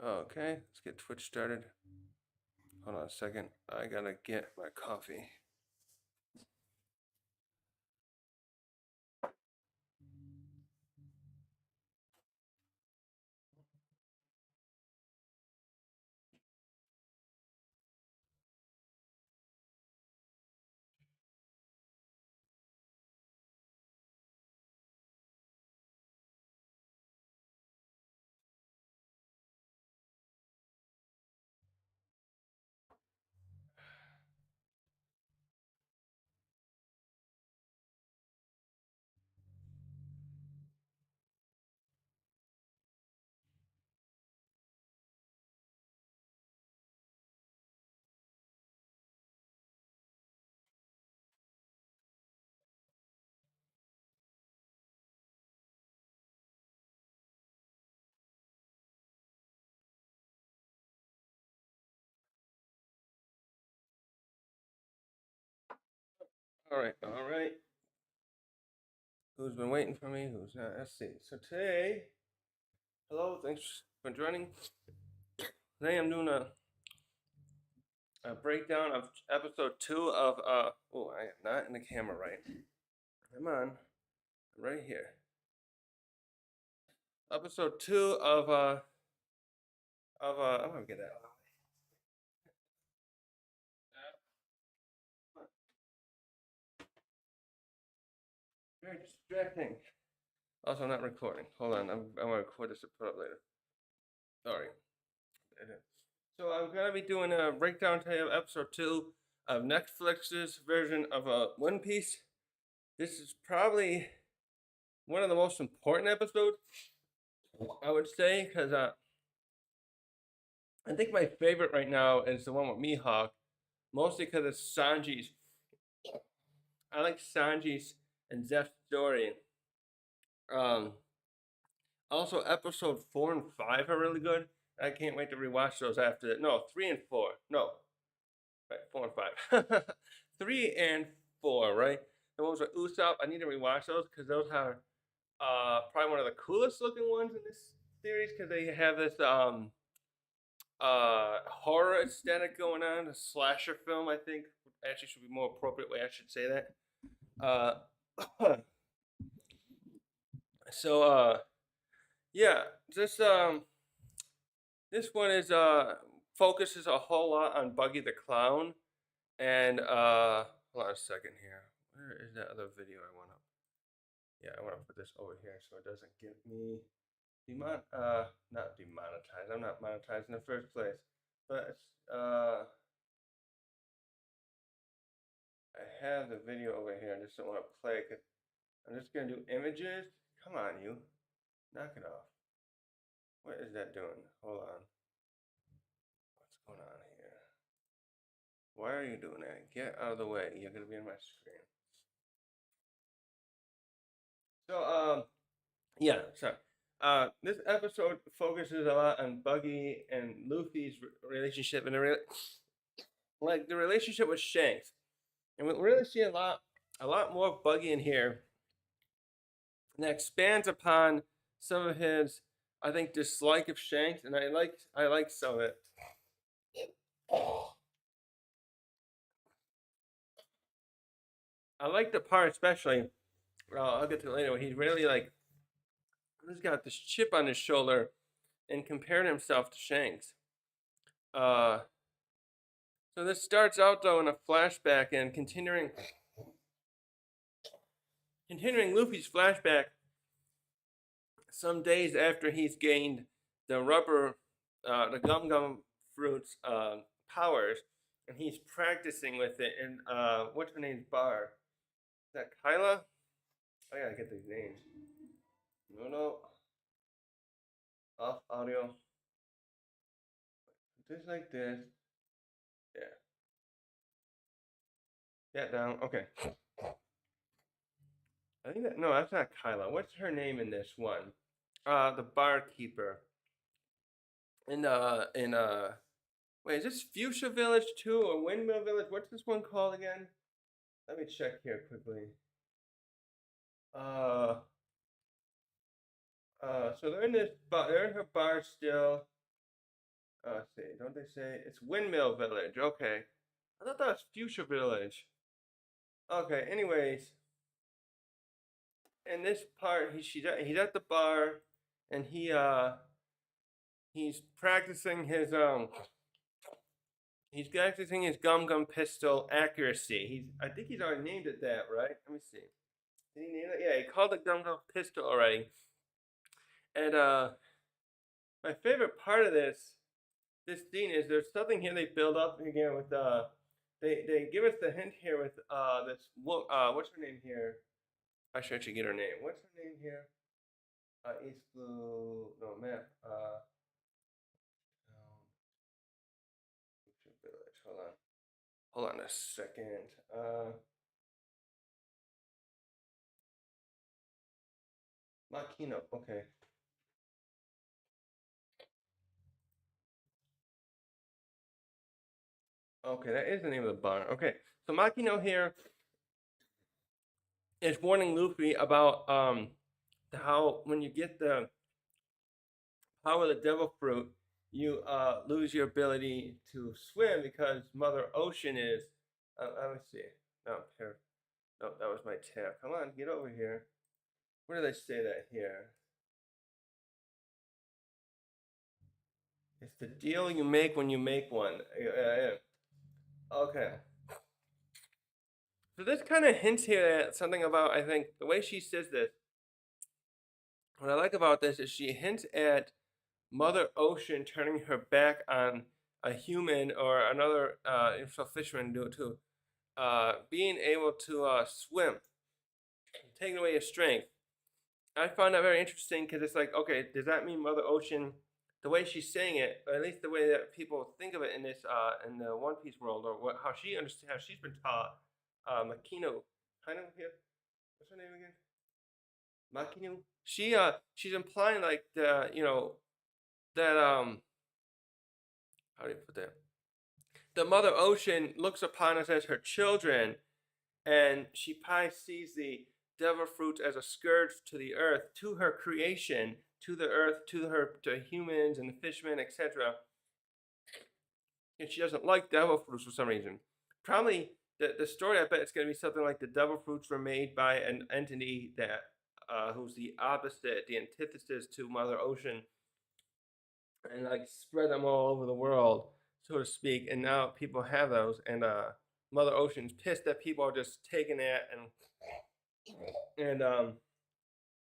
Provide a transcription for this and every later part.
Okay, let's get Twitch started. Hold on a second. I gotta get my coffee. All right. Who's been waiting for me? Who's not? Let's see. So today, hello, thanks for joining. Today I'm doing a breakdown of episode 2 of oh, I am not in the camera right. Come on. Right here. Episode 2 I'm gonna get that. Very distracting. Also, I'm not recording. Hold on, I'm gonna record this to put up later. Sorry. So I'm gonna be doing a breakdown today of episode 2 of Netflix's version of One Piece. This is probably one of the most important episodes, I would say, because I think my favorite right now is the one with Mihawk, mostly because it's Sanji's. I like Sanji's and Zeph's story. Um, Also, episode 4 and 5 are really good. I can't wait to rewatch those after that. No, 3 and 4. No, right, 4 and 5. 3 and 4, right? The ones with Usopp, I need to rewatch those because those are probably one of the coolest looking ones in this series because they have this horror aesthetic going on. A slasher film, I think, actually should be more appropriate way I should say that. So yeah, this this one is focuses a whole lot on Buggy the Clown and hold on a second here. Where is that other video I want to? Yeah, I want to put this over here so it doesn't get me not demonetized. I'm not monetized in the first place. But I have the video over here. I just don't want to play it. I'm just gonna do images. Come on, you. Knock it off. What is that doing? Hold on. What's going on here? Why are you doing that? Get out of the way. You're gonna be on my screen. So yeah, sorry. This episode focuses a lot on Buggy and Luffy's relationship and the relationship with Shanks, and we really see a lot more of Buggy in here, and that expands upon some of his, I think, dislike of Shanks, and I like some of it. I like the part especially. I'll get to it later. Where he really like he's got this chip on his shoulder and compared himself to Shanks. Uh, so this starts out though in a flashback and continuing Luffy's flashback some days after he's gained the the gum gum fruits powers, and he's practicing with it in what's her name's bar? Is that Kyla? I gotta get these names. No, off audio. Just like this. Yeah. Yeah, down. Okay. I think that no, that's not Kyla. What's her name in this one? The barkeeper. In wait, is this Fuchsia Village too or Windmill Village? What's this one called again? Let me check here quickly. Uh so they're in this bar, they're in her bar still. Let's see, don't they say it's Windmill Village? Okay, I thought that was Future Village. Okay, anyways, in this part, he's at the bar, and he's practicing his he's practicing his gum gum pistol accuracy. I think he's already named it that, right? Let me see. Did he name it? Yeah, he called it gum gum pistol already. And my favorite part of this scene is there's something here they build up again with they give us the hint here with this what's her name here? I should actually get her name. What's her name here? East Blue no map. Village. Hold on. Hold on a second. Makino. Okay. Okay, that is the name of the bar. Okay, so Makino here is warning Luffy about how when you get the power of the devil fruit, you lose your ability to swim because Mother Ocean is. Let me see. No, here. No, that was my tab. Come on, get over here. Where did I say that here? It's the deal you make when you make one. Okay. So this kind of hints here at something about, I think, the way she says this. What I like about this is she hints at Mother Ocean turning her back on a human or another, if a fisherman do it too, being able to swim, taking away his strength. I found that very interesting because it's like, okay, does that mean Mother Ocean, the way she's saying it, or at least the way that people think of it in this, in the One Piece world, or how she understands, how she's been taught, Makino, kind of here, what's her name again? Makino. She's implying like that how do you put that? The Mother Ocean looks upon us as her children, and she probably sees the devil fruit as a scourge to the earth, to her creation, to the earth, to humans and the fishmen, etc. And she doesn't like devil fruits for some reason. Probably the story, I bet it's going to be something like the devil fruits were made by an entity that who's the opposite, the antithesis to Mother Ocean, and like spread them all over the world, so to speak. And now people have those, and Mother Ocean's pissed that people are just taking it and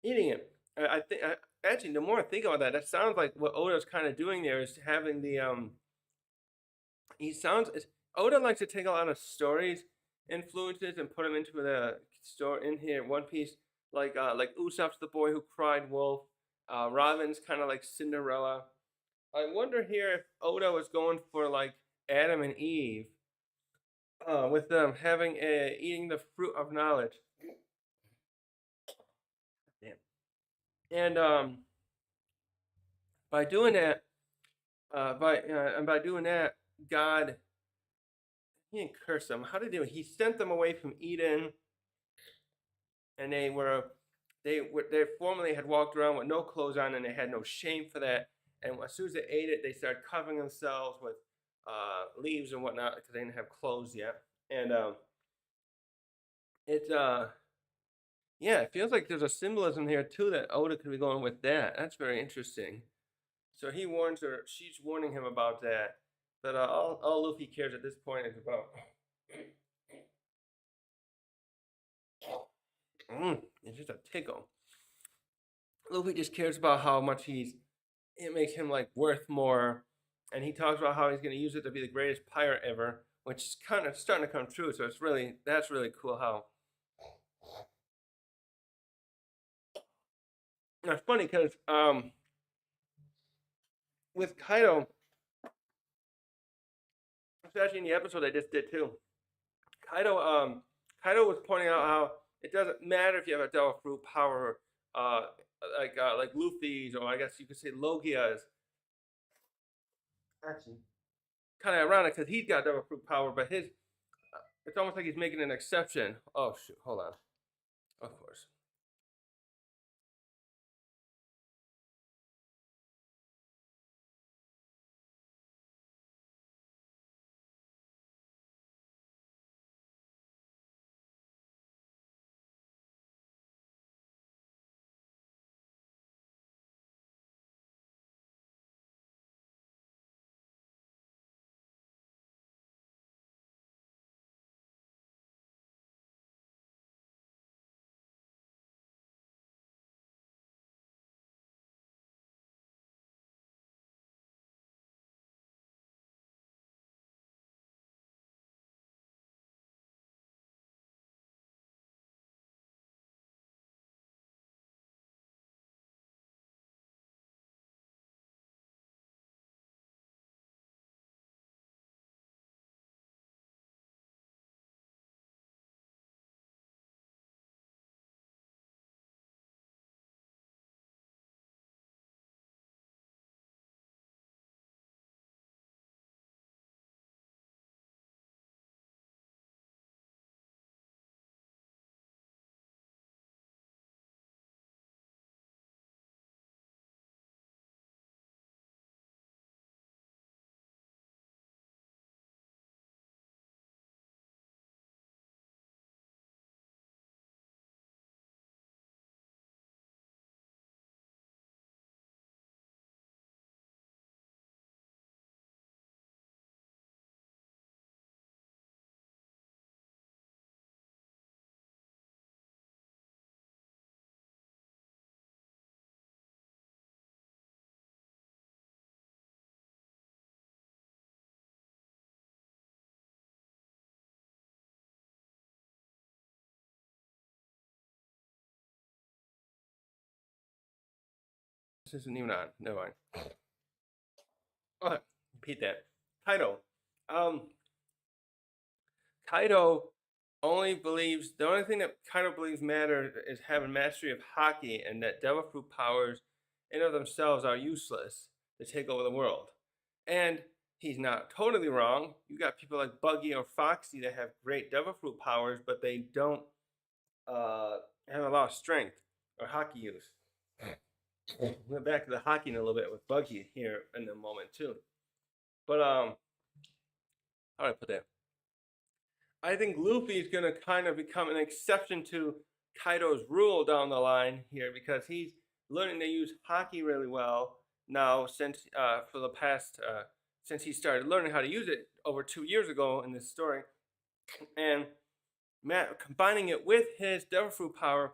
eating it. I think actually, the more I think about that, that sounds like what Oda's kind of doing there is having the he sounds Oda likes to take a lot of stories influences and put them into the story in here. One Piece, like Usopp's the boy who cried wolf. Robin's kind of like Cinderella. I wonder here if Oda was going for like Adam and Eve, with them having eating the fruit of knowledge. Damn. And by doing that, by doing that, God he didn't curse them. How did he do it? He sent them away from Eden, and they formerly had walked around with no clothes on, and they had no shame for that. And as soon as they ate it, they started covering themselves with leaves and whatnot because they didn't have clothes yet. And it's yeah, it feels like there's a symbolism here too that Oda could be going with that. That's very interesting. So he warns her. She's warning him about that. But all Luffy cares at this point is about. It's just a tickle. Luffy just cares about how much it makes him like worth more, and he talks about how he's going to use it to be the greatest pirate ever, which is kind of starting to come true. So that's really cool. How it's funny because with Kaido, especially in the episode I just did too, Kaido Kaido was pointing out how it doesn't matter if you have a devil fruit power, like Luffy's, or I guess you could say Logia's. Actually, kind of ironic because he's got devil fruit power, but his it's almost like he's making an exception. Oh shoot, hold on. Of course. This isn't even on. Never mind. Oh, repeat that. Kaido. Um, Kaido only believes the only thing that Kaido believes matters is having mastery of Haki, and that devil fruit powers in of themselves are useless to take over the world. And he's not totally wrong. You got people like Buggy or Foxy that have great devil fruit powers, but they don't have a lot of strength or Haki use. We'll get back to the Haki in a little bit with Buggy here in a moment too. But how do I put that? I think Luffy is going to kind of become an exception to Kaido's rule down the line here because he's learning to use Haki really well now since for the past since he started learning how to use it over 2 years ago in this story, and combining it with his devil fruit power,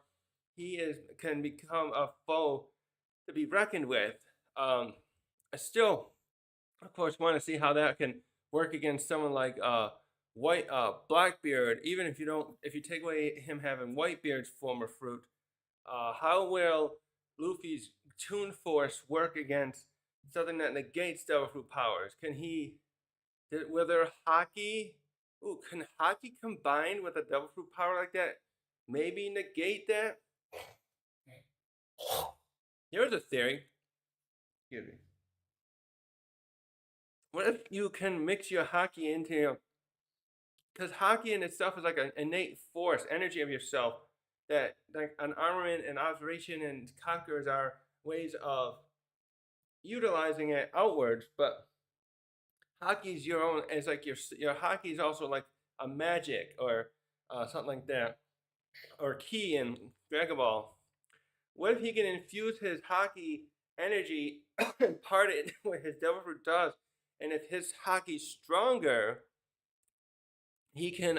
can become a foe to be reckoned with. I still, of course, want to see how that can work against someone like Blackbeard. Even if you take away him having Whitebeard's form of fruit, how will Luffy's Toon Force work against something that negates devil fruit powers? Will there Haki? Ooh, can Haki combined with a devil fruit power like that maybe negate that? Here's a theory. Excuse me. What if you can mix your Haki into, because Haki in itself is like an innate force, energy of yourself, that like an armament and observation and conquers are ways of utilizing it outwards, but Haki is your own. It's like your Haki is also like a magic or something like that, or Ki in Dragon Ball. What if he can infuse his Haki energy and part it what his devil fruit does, and if his Haki's stronger, he can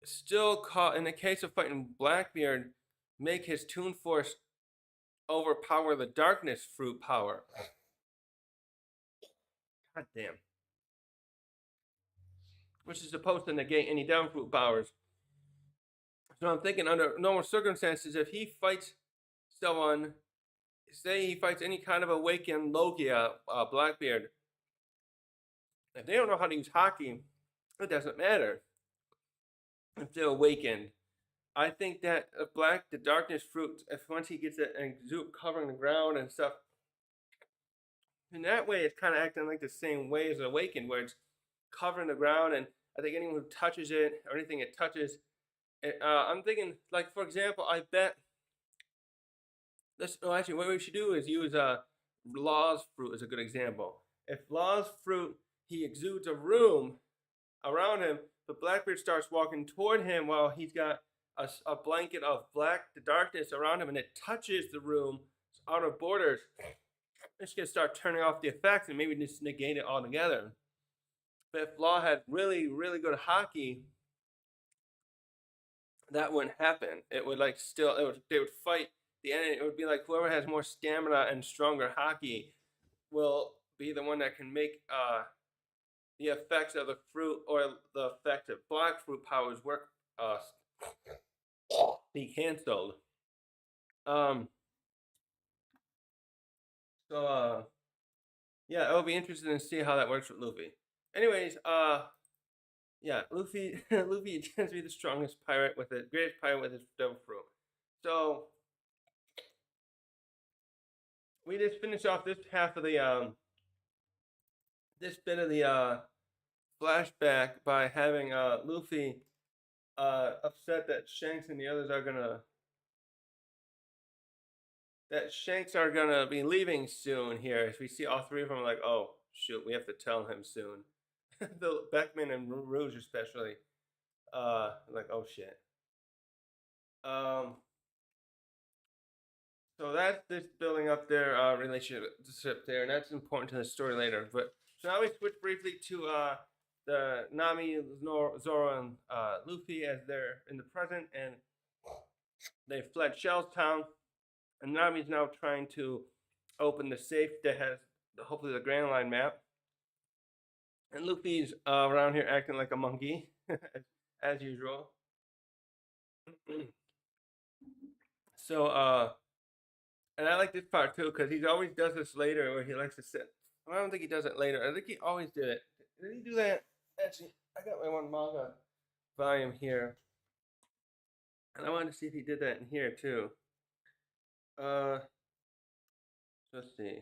still call, in the case of fighting Blackbeard, make his Toon Force overpower the darkness fruit power. God damn. Which is supposed to negate any devil fruit powers. So I'm thinking under normal circumstances, if he fights someone, say he fights any kind of awakened Logia, Blackbeard, if they don't know how to use Haki, it doesn't matter if they're awakened. I think that the darkness fruit, if once he gets it and covering the ground and stuff, in that way it's kind of acting like the same way as awakened, where it's covering the ground, and I think anyone who touches it or anything it touches, I'm thinking, like, for example, I bet actually what we should do is use Law's fruit as a good example. If Law's fruit, he exudes a room around him, but Blackbeard starts walking toward him while he's got a blanket of darkness around him, and it touches the room's outer borders. It's gonna start turning off the effects and maybe just negate it altogether. But if Law had really, really good Haki, that wouldn't happen. It would they would fight the enemy. It would be like whoever has more stamina and stronger Haki will be the one that can make the effects of the fruit or the effects of black fruit powers work be canceled. Yeah, it'll be interesting to see how that works with Luffy. Anyways, yeah, Luffy Luffy tends to be the strongest pirate with it, greatest pirate with his devil fruit. So we just finished off this half of the this bit of the flashback by having Luffy upset that Shanks and the others are gonna be leaving soon here. As we see all three of them like, oh shoot, we have to tell him soon. The Beckman and Rouge especially. Like, oh shit. So that's this building up their relationship there, and that's important to the story later. But so now we switch briefly to the Nami, Zoro, and Luffy as they're in the present, and they fled Shell's Town, and Nami's now trying to open the safe that has hopefully the Grand Line map, and Luffy's around here acting like a monkey as usual. So And I like this part too because he always does this later where he likes to sit. Well, I don't think he does it later. I think he always did it. Did he do that? Actually, I got my one manga volume here, and I wanted to see if he did that in here too. Uh, let's see.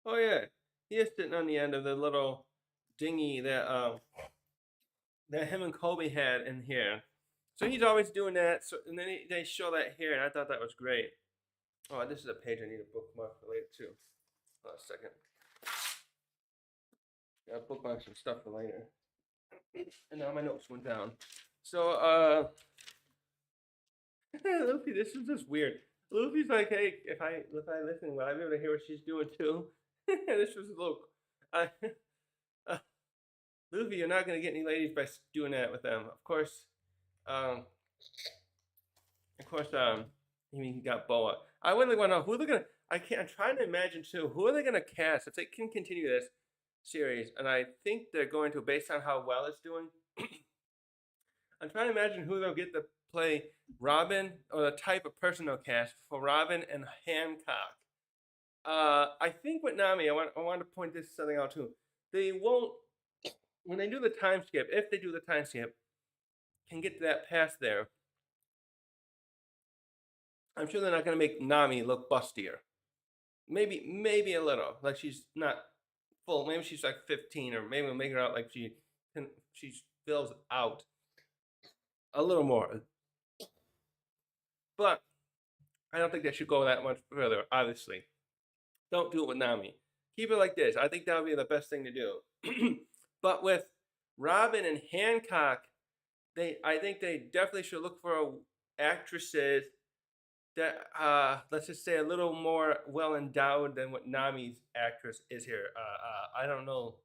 Oh yeah, he is sitting on the end of the little dinghy that him and Kobe had in here. So he's always doing that. So and then they show that here, and I thought that was great. Oh, this is a page I need a bookmark related to. Hold on a second. Got bookmark some stuff for later. And now my notes went down. So Luffy, this is just weird. Luffy's like, hey, if I listen, will I be able to hear what she's doing too? This was a little uh, uh, Luffy, you're not gonna get any ladies by doing that with them. Um of course, I mean, he got Boa. I really want to know who they're gonna. I'm trying to imagine too. Who are they gonna cast if they can continue this series? And I think they're going to, based on how well it's doing. I'm trying to imagine who they'll get to play Robin or the type of person they'll cast for Robin and Hancock. I think with Nami, I want to point this something out too. They won't when they do the time skip. If they do the time skip, can get to that past there. I'm sure they're not going to make Nami look bustier. Maybe a little, like she's not full. Maybe she's like 15, or maybe we'll make her out like she fills out a little more. But I don't think they should go that much further. Obviously, don't do it with Nami. Keep it like this. I think that would be the best thing to do. But with Robin and Hancock, I think they definitely should look for actresses that let's just say a little more well endowed than what Nami's actress is here. I don't know,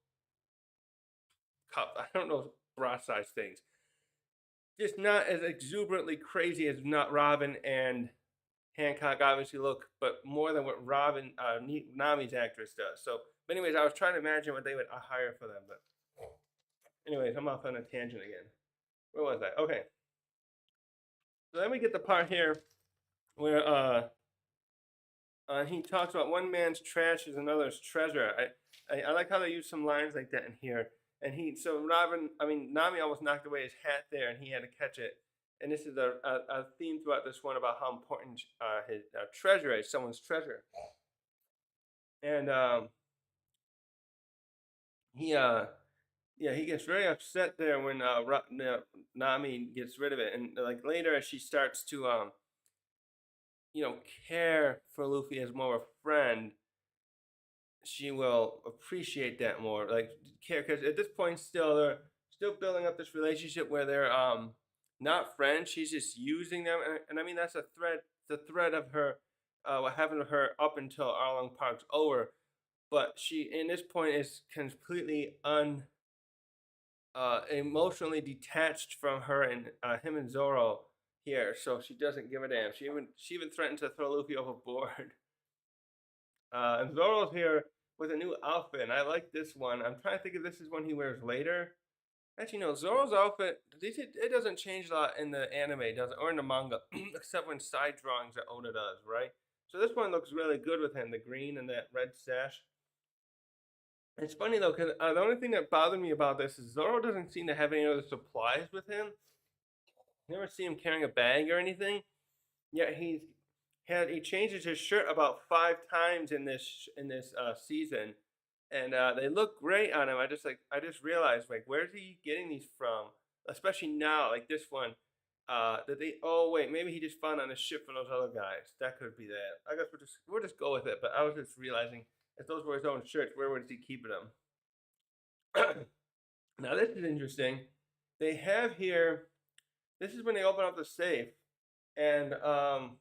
I don't know bra size things. Just not as exuberantly crazy as not Robin and Hancock obviously look, but more than what Nami's actress does. So, but anyways, I was trying to imagine what they would hire for them. But anyways, I'm off on a tangent again. Where was I? Okay. So then we get the part here where he talks about one man's trash is another's treasure. I like how they use some lines like that in here. And Nami almost knocked away his hat there, and he had to catch it. And this is a theme throughout this one about how important his treasure is, someone's treasure. And he gets very upset there when Nami gets rid of it, and like later as she starts to care for Luffy as more of a friend, she will appreciate that more. Like care, because at this point they're still building up this relationship where they're not friends. She's just using them, and I mean that's a thread. The thread of her, what happened to her up until Arlong Park's over, but she in this point is completely emotionally detached from her and him and Zoro here, so she doesn't give a damn. She even threatened to throw Luffy overboard. And Zoro's here with a new outfit, and I like this one. I'm trying to think if this is one he wears later. Actually, no, Zoro's outfit, it doesn't change a lot in the anime, does it? Or in the manga, except when side drawings that Oda does, right? So this one looks really good with him, the green and that red sash. It's funny though, because the only thing that bothered me about this is Zoro doesn't seem to have any other supplies with him. Never see him carrying a bag or anything. Yet he changes his shirt about 5 times in this season, and they look great on him. I just realized like where's he getting these from? Especially now, like this one. Maybe he just found on a ship for those other guys. That could be that. I guess we'll just go with it. But I was just realizing if those were his own shirts, where was he keeping them? Now this is interesting. They have here. This is when they open up the safe, and God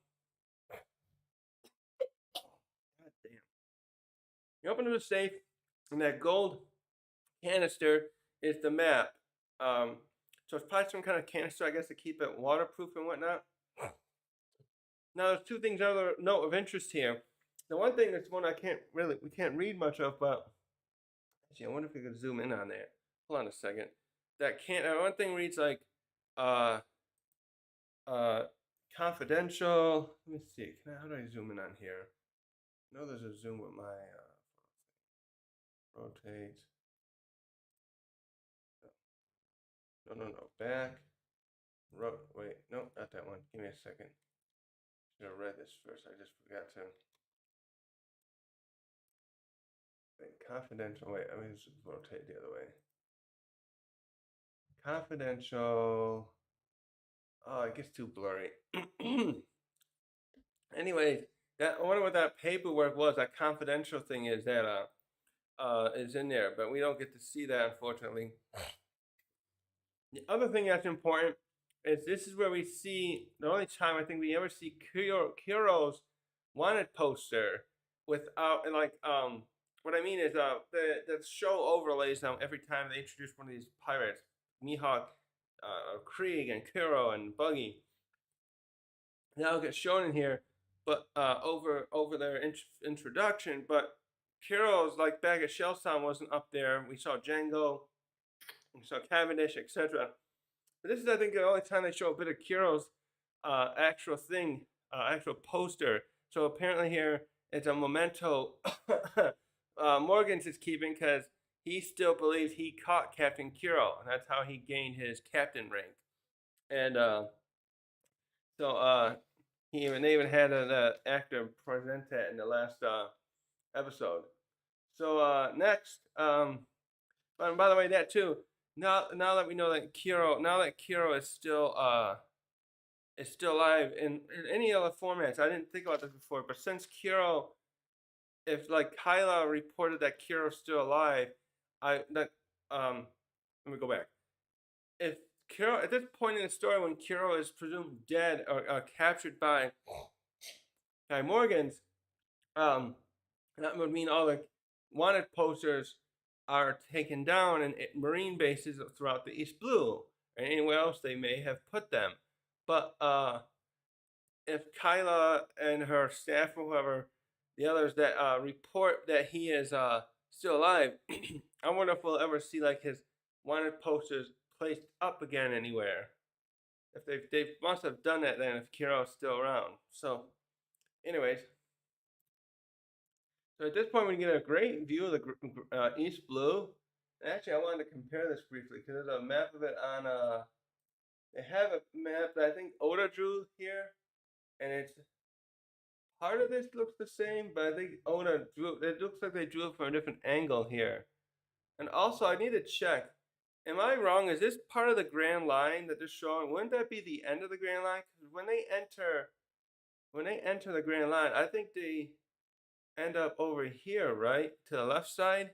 damn. You open up the safe, and that gold canister is the map. So it's probably some kind of canister, I guess, to keep it waterproof and whatnot. Now, there's 2 things other note of interest here. The one thing that's one we can't read much of, but actually, I wonder if we could zoom in on that. Hold on a second. One thing reads like, confidential. Let me see. How do I zoom in on here? No, there's a zoom with my rotate. No. Back. Wait, no, not that one. Give me a second. Should have read this first. I just forgot to. Wait, confidential. Wait, I mean, just rotate the other way. Confidential. Oh, it gets too blurry. Anyway, I wonder what that paperwork was. That confidential thing is that is in there, but we don't get to see that, unfortunately. The other thing that's important is this is where we see the only time I think we ever see Kuro's wanted poster without like what I mean is the show overlays now every time they introduce one of these pirates, Mihawk, Krieg, and Kuro and Buggy. Now gets shown in here, but over their introduction, but Kuro's like bag of shell sound wasn't up there. We saw Django, we saw Cavendish, etc. But this is, I think, the only time they show a bit of Kuro's actual thing, actual poster. So apparently here it's a memento Morgan's is keeping because he still believes he caught Captain Kuro, and that's how he gained his captain rank. And so they even had an actor present that in the last episode. So next, but by the way, that too. Now that we know that Kuro is still alive in any other formats. I didn't think about this before, but since Kuro, if like Kyla reported that Kuro's still alive, let me go back. If Kuro, at this point in the story, when Kuro is presumed dead or captured by Morgans, that would mean all the wanted posters are taken down in marine bases throughout the East Blue and anywhere else they may have put them. But if Kyla and her staff or whoever, the others that report that he is still alive, I wonder if we'll ever see like his wanted posters placed up again anywhere. If they must have done that then if Kuro's still around. So, anyways. So at this point, we get a great view of the East Blue. Actually, I wanted to compare this briefly because there's a map of it on. They have a map that I think Oda drew here, and it's part of this looks the same, but I think Oda drew. It looks like they drew it from a different angle here. And also, I need to check. Am I wrong? Is this part of the Grand Line that they're showing? Wouldn't that be the end of the Grand Line? Because when they enter the Grand Line, I think they end up over here, right? To the left side.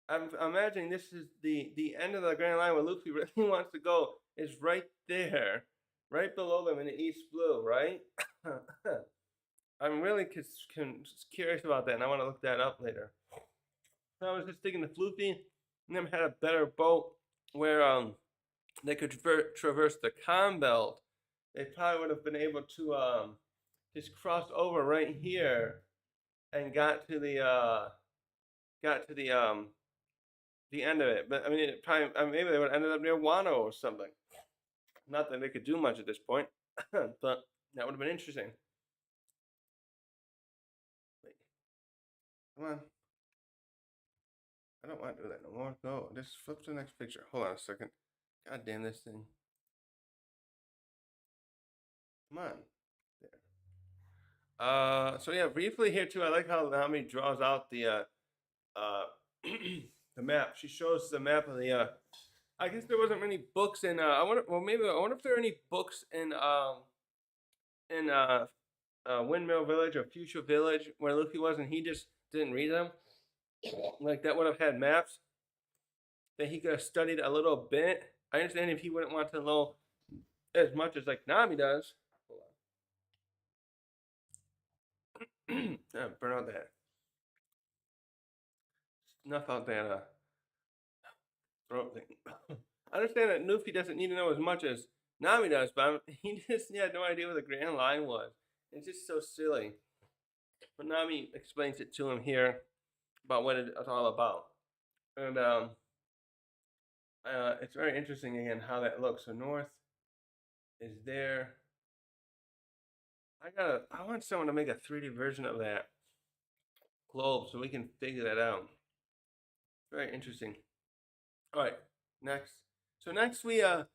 I'm imagining this is the end of the Grand Line where Luffy really wants to go is right there, right below them in the East Blue, right? I'm really curious about that, and I want to look that up later. So I was just thinking if Luffy and them had a better boat where they could traverse the Calm Belt, they probably would have been able to just cross over right here and got to the end of it. But I mean, maybe they would have ended up near Wano or something. Not that they could do much at this point, but that would have been interesting. Wait, come on. I don't want to do that no more. Go. Just flip to the next picture. Hold on a second. God damn this thing. Come on. There. So yeah, briefly here too. I like how Nami draws out the the map. She shows the map of the. I guess there wasn't many books in. I wonder if there are any books in Windmill Village or Fuchsia Village where Luffy was, and he just didn't read them. Like that would have had maps that he could have studied a little bit. I understand if he wouldn't want to know as much as like Nami does. Burn out that. Snuff out that throat thing. I understand that Luffy doesn't need to know as much as Nami does, but he just had no idea what the Grand Line was. It's just so silly. But Nami explains it to him here about what it's all about. And it's very interesting again how that looks. So north is there. I want someone to make a 3D version of that. globe so we can figure that out. Very interesting. All right, next. So next the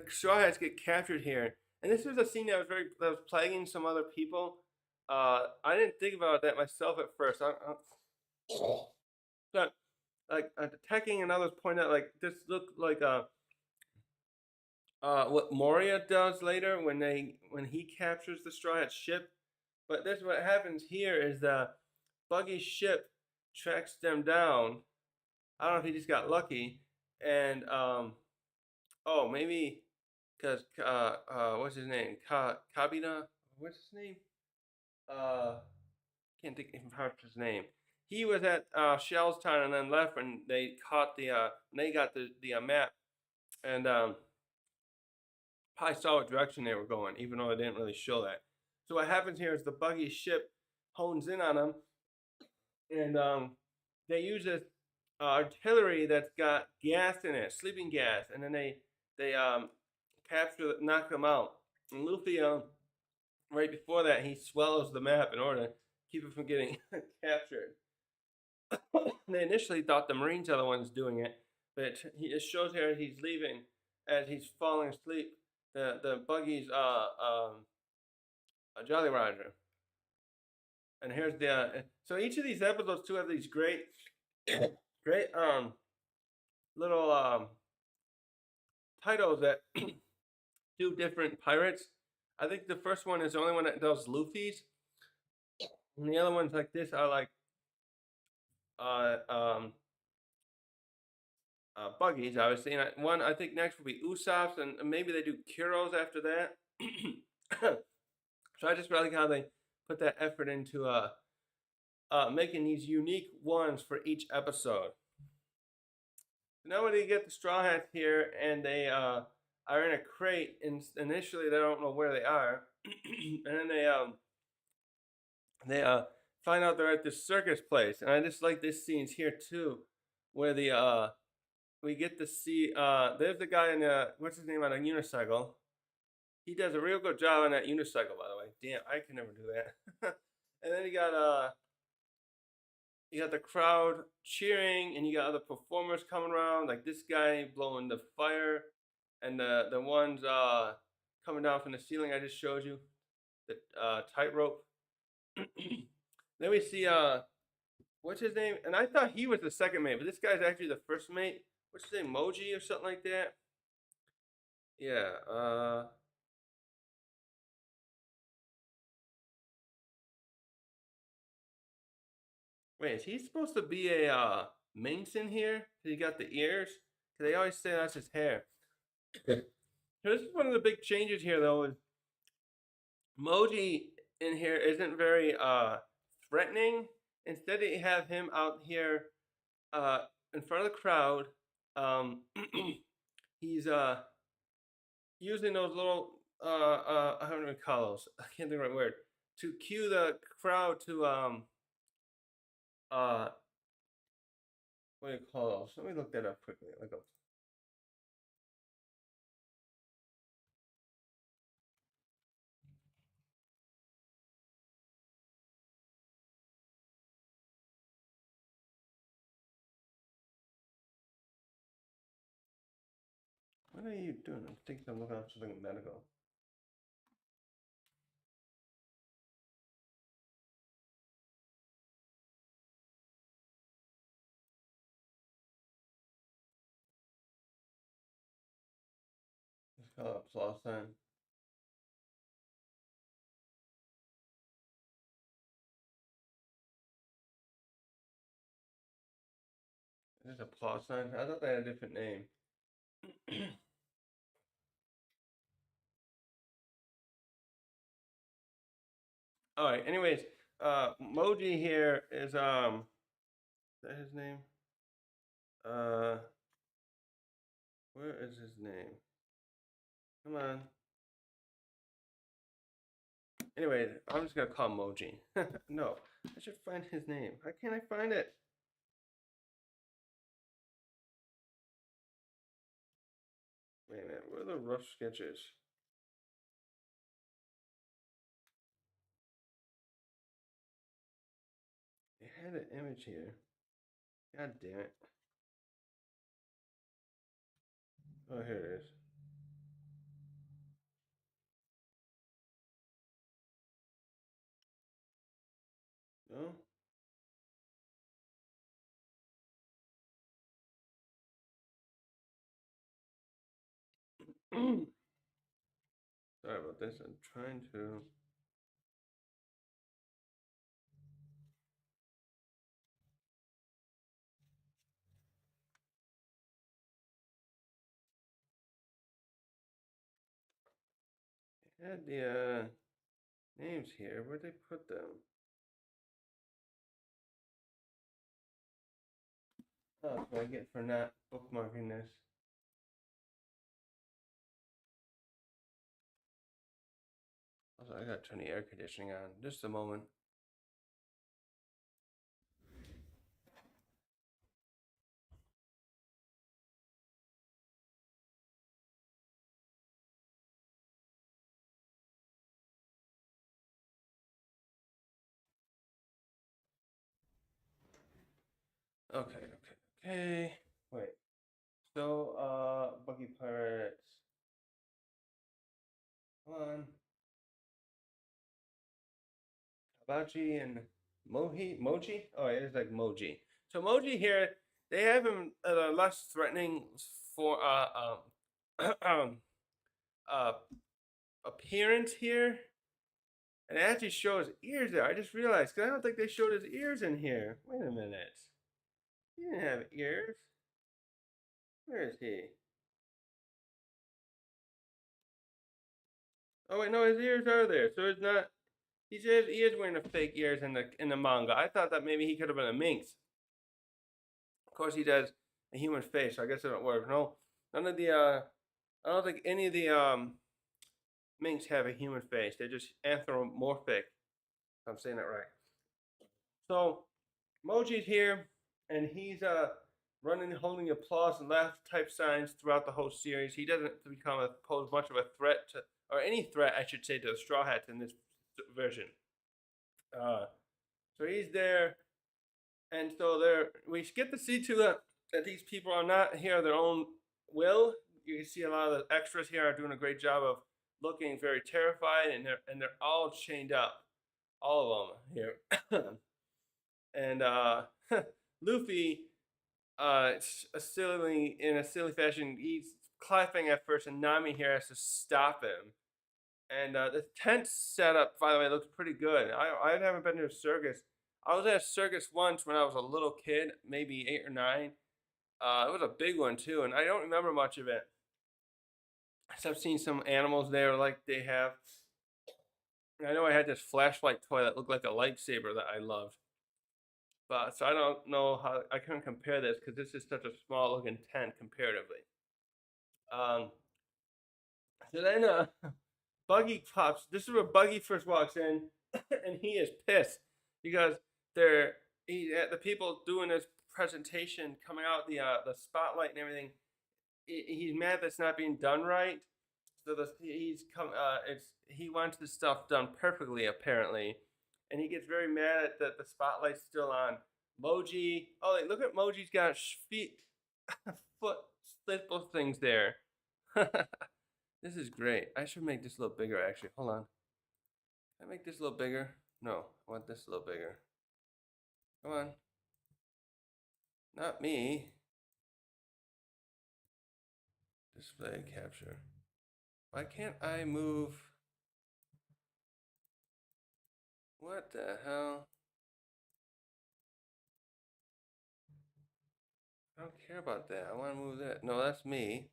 Straw Hats get captured here, and this was a scene that was plaguing some other people. I didn't think about that myself at first. But like attacking and others point out like this looked like what Moria does later when he captures the Straw Hat ship. But this what happens here is Buggy's ship tracks them down. I don't know if he just got lucky, and oh maybe because what's his name? Kabina. What's his name? Uh, can't think of his name. He was at Shellstown and then left, and they caught they got the map, and probably saw what direction they were going, even though I didn't really show that. So what happens here is the Buggy ship hones in on them, and they use this artillery that's got gas in it, sleeping gas, and then they capture, knock them out. And Luffy, right before that, he swallows the map in order to keep it from getting captured. They initially thought the Marines are the ones doing it, but it shows here he's leaving as he's falling asleep. The Buggy's Jolly Roger. And here's the so each of these episodes too have these great little titles that do different pirates. I think the first one is the only one that does Luffy's, and the other ones like this are like Buggies, obviously. And one I think next will be Usopp's, and maybe they do Kuro's after that. So I just really like how they put that effort into making these unique ones for each episode. Now when they get the Straw Hats here, and they are in a crate, and initially they don't know where they are, and then they find out they're at this circus place, and I just like this scenes here too, where we get to see there's the guy in what's his name on a unicycle. He does a real good job on that unicycle, by the way. Damn, I can never do that. And then you got the crowd cheering, and you got other performers coming around, like this guy blowing the fire, and the ones coming down from the ceiling I just showed you, the tightrope. Then we see what's his name? And I thought he was the second mate, but this guy's actually the first mate. What's his name? Moji or something like that? Yeah, wait, is he supposed to be a minx in here? He got the ears? Cause they always say that's his hair. This is one of the big changes here, though. Is Moji in here isn't very threatening. Instead, they have him out here in front of the crowd. He's using those little I don't even call those. I can't think of the right word to cue the crowd to what do you call those? Let me look that up quickly. Let go. What are you doing? I think I'm looking up something medical. It's called a plus sign. Is this a plus sign? I thought they had a different name. All right. Anyways, Moji here is that his name? Uh, where is his name? Come on. Anyway, I'm just gonna call him Moji. No, I should find his name. How can't I find it? Wait a minute. Where are the rough sketches? It had an image here. God damn it. Oh, here it is. No? Sorry about this. I'm trying to. I had the names here. Where'd they put them? Oh, that's what I get for not bookmarking this. Also, I gotta turn the air conditioning on. Just a moment. Okay. Wait. So, Buggy Pirates. Come on. Hibachi and Moji? Oh, it is like Moji. So Moji here, they have him at a less threatening for uh appearance here, and it actually shows ears there. I just realized because I don't think they showed his ears in here. Wait a minute, he didn't have ears. Where is he? Oh wait, no, his ears are there. So it's not. He says he is wearing the fake ears in the manga. I thought that maybe he could have been a minx. Of course, he does a human face. So I guess it don't work. No, none of the. I don't think any of the minks have a human face. They're just anthropomorphic. If I'm saying that right. So Moji's here, and he's running, holding applause and laugh type signs throughout the whole series. He doesn't pose much of a threat to, or any threat, I should say, to the Straw Hats in this version. So he's there, and so we get to see too that these people are not here of their own will. You can see a lot of the extras here are doing a great job of looking very terrified, and they're all chained up, all of them here. And Luffy, in a silly fashion, he's clapping at first, and Nami here has to stop him. And the tent setup, by the way, looks pretty good. I haven't been to a circus. I was at a circus once when I was a little kid, maybe 8 or 9. It was a big one too, and I don't remember much of it. I've seen some animals there like they have. I know I had this flashlight toy that looked like a lightsaber that I loved. But so I don't know how I couldn't compare this because this is such a small looking tent comparatively. Um, so then Buggy pops. This is where Buggy first walks in, and he is pissed because the people doing this presentation coming out the spotlight and everything. He's mad that's not being done right. So he wants this stuff done perfectly apparently, and he gets very mad at that the spotlight's still on Moji. Oh, look at Moji's got feet, foot stipple things there. This is great. I should make this a little bigger actually. Hold on. Can I make this a little bigger? No, I want this a little bigger. Come on. Not me. Display capture. Why can't I move? What the hell? I don't care about that. I want to move that. No, that's me.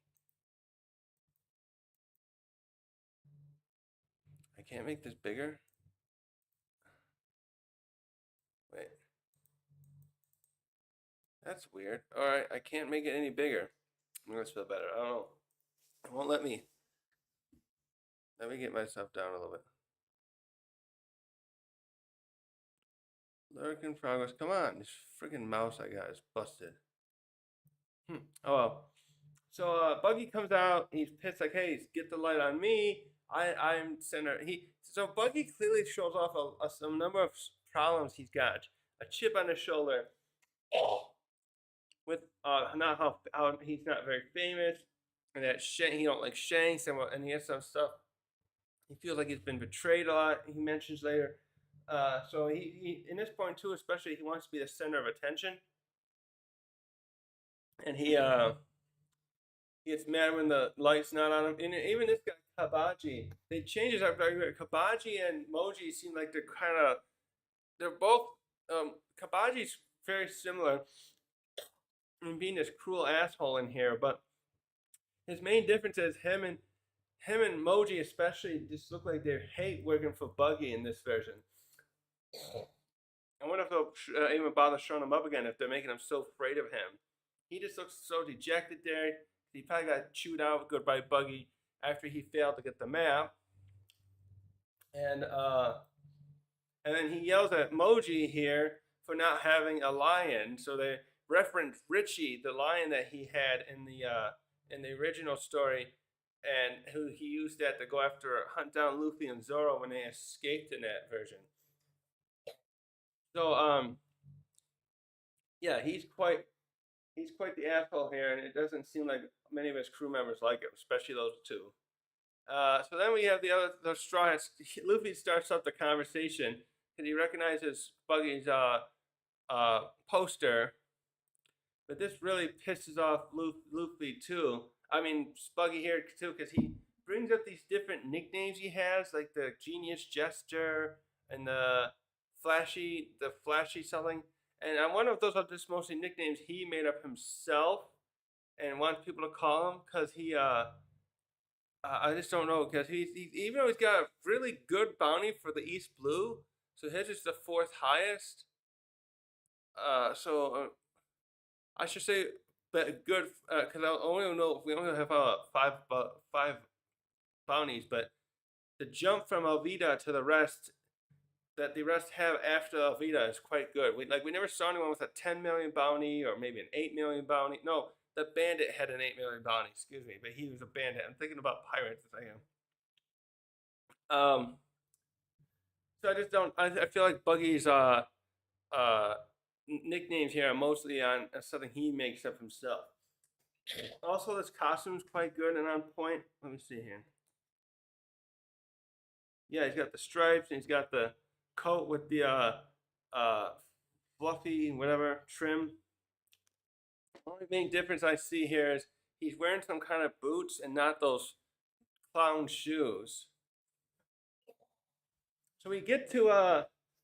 I can't make this bigger. Wait. That's weird. Alright, I can't make it any bigger. I'm gonna feel better. I don't know. It won't let me. Let me get myself down a little bit. Lurk in progress. Come on. This freaking mouse I got is busted. Oh well. So Buggy comes out. He's pissed. Like, hey, get the light on me. I'm center. So Buggy clearly shows off some number of problems he's got. a chip on his shoulder with not how he's not very famous, and that he don't like Shanks, and he has some stuff. He feels like he's been betrayed a lot. He mentions later. So he in this point too, especially he wants to be the center of attention, and he gets mad when the light's not on him. And even this guy Kabaji, they change his argument. Kabaji and Moji seem like they're both Kabaji's very similar in being this cruel asshole in here, but his main difference is him and Moji especially just look like they hate working for Buggy in this version. I wonder if they'll even bother showing him up again if they're making him so afraid of him. He just looks so dejected there. He probably got chewed out good by Buggy after he failed to get the map. And then he yells at Moji here for not having a lion. So they reference Richie, the lion that he had in the original story, and who he used that to go after hunt down Luffy and Zoro when they escaped in that version. So yeah, he's quite the asshole here, and it doesn't seem like many of his crew members like him, especially those two. So then we have the Straw Hats. Luffy starts up the conversation because he recognizes Buggy's poster, but this really pisses off Luffy too. I mean, Buggy here too, because he brings up these different nicknames he has, like the Genius Gesture and the Flashy something. And one of those are just mostly nicknames he made up himself and wants people to call him because I just don't know, because he's even though he's got a really good bounty for the East Blue, so his is the fourth highest. I should say, but good, because I only know if we only have five bounties, but the jump from Alvida to the rest that the rest have after Alvida is quite good. We never saw anyone with a 10 million bounty or maybe an 8 million bounty. No, the bandit had an 8 million bounty, excuse me, but he was a bandit. I'm thinking about pirates as I am. So I just don't. I feel like Buggy's nicknames here are mostly on something he makes up himself. Also, this costume's quite good and on point. Let me see here. Yeah, he's got the stripes and he's got the coat with the fluffy whatever trim. The only main difference I see here is he's wearing some kind of boots and not those clown shoes. So we get to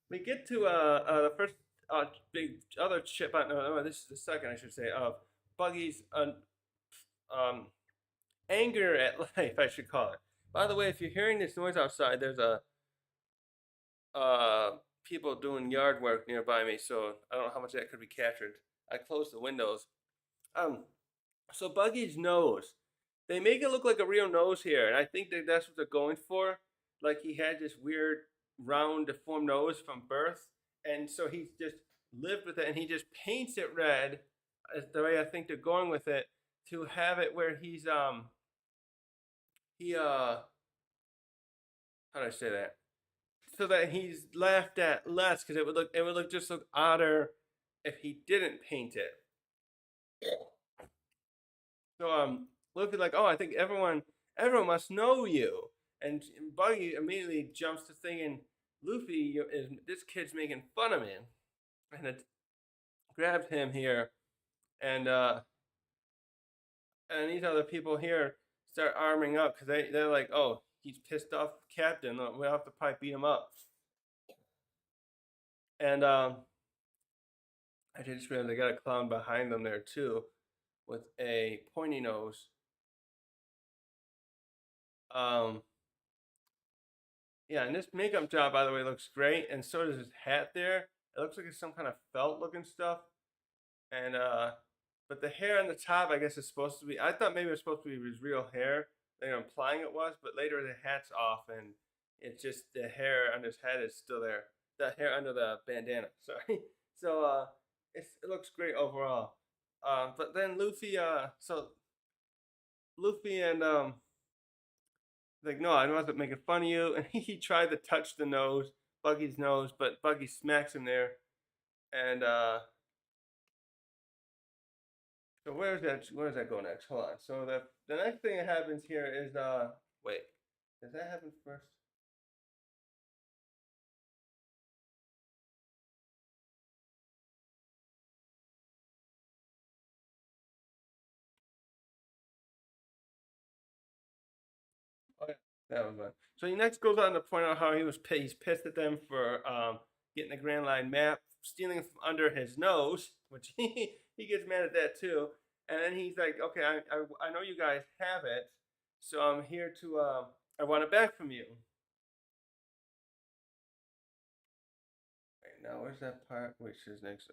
the first big other chip. No, this is the second, I should say, of Buggy's anger at life, I should call it. By the way, if you're hearing this noise outside, there's people doing yard work nearby me, so I don't know how much that could be captured. I closed the windows. So Buggy's nose, they make it look like a real nose here, and I think that's what they're going for. Like he had this weird round deformed nose from birth, and so he's just lived with it, and he just paints it red. The way I think they're going with it to have it where he's how do I say that? So that he's laughed at less, because it would look odder if he didn't paint it. So Luffy like, oh, I think everyone must know you, and Buggy immediately jumps to thinking Luffy is this kid's making fun of me, and it grabs him here, and these other people here start arming up because they're like, oh, he's pissed off Captain. We'll have to probably beat him up. And I just realized they got a clown behind them there too, with a pointy nose. Yeah, and this makeup job, by the way, looks great, and so does his hat there. It looks like it's some kind of felt looking stuff. And but the hair on the top, I guess, is supposed to be. I thought maybe it was supposed to be his real hair. They're implying it was, but later the hat's off, and it's just the hair on his head is still there. The hair under the bandana. Sorry. So it looks great overall. But then Luffy, Luffy and like, no, I wasn't making fun of you. And he tried to touch the nose, Buggy's nose, but Buggy smacks him there. And so where does that go next? Hold on. So the next thing that happens here is wait, does that happen first? Oh, yeah, that was one. So he next goes on to point out how he's pissed at them for getting the Grand Line map, stealing it from under his nose, which he gets mad at that too. And then he's like, okay, I know you guys have it, so I'm here to I want it back from you. Right, now where's that part? Which is next?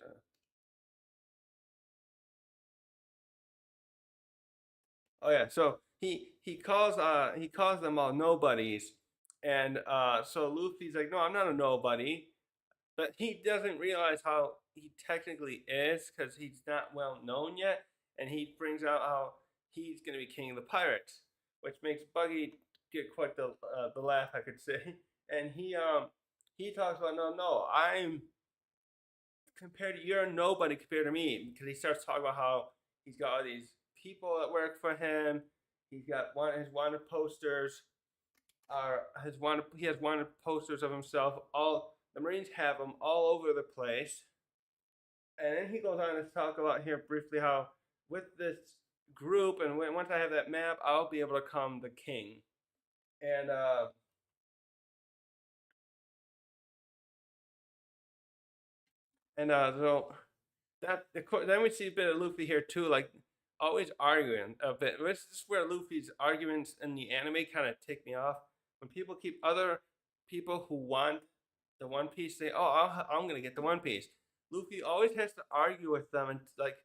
Oh yeah, so he calls them all nobodies, and so Luffy's like, no, I'm not a nobody. But he doesn't realize how he technically is because he's not well known yet, and he brings out how he's going to be king of the pirates, which makes Buggy get quite the laugh, I could say. And he talks about no, I'm compared to you're nobody compared to me because he starts talking about how he's got all these people that work for him. He's got his wanted posters are his wanted he has wanted posters of himself. All the Marines have them all over the place. And then he goes on to talk about here briefly how with this group and once I have that map, I'll be able to become the king. And so that then we see a bit of Luffy here too, like always arguing a bit. This is where Luffy's arguments in the anime kind of tick me off. When people keep other people who want the One Piece say, "Oh, I'm gonna get the One Piece." Luffy always has to argue with them and like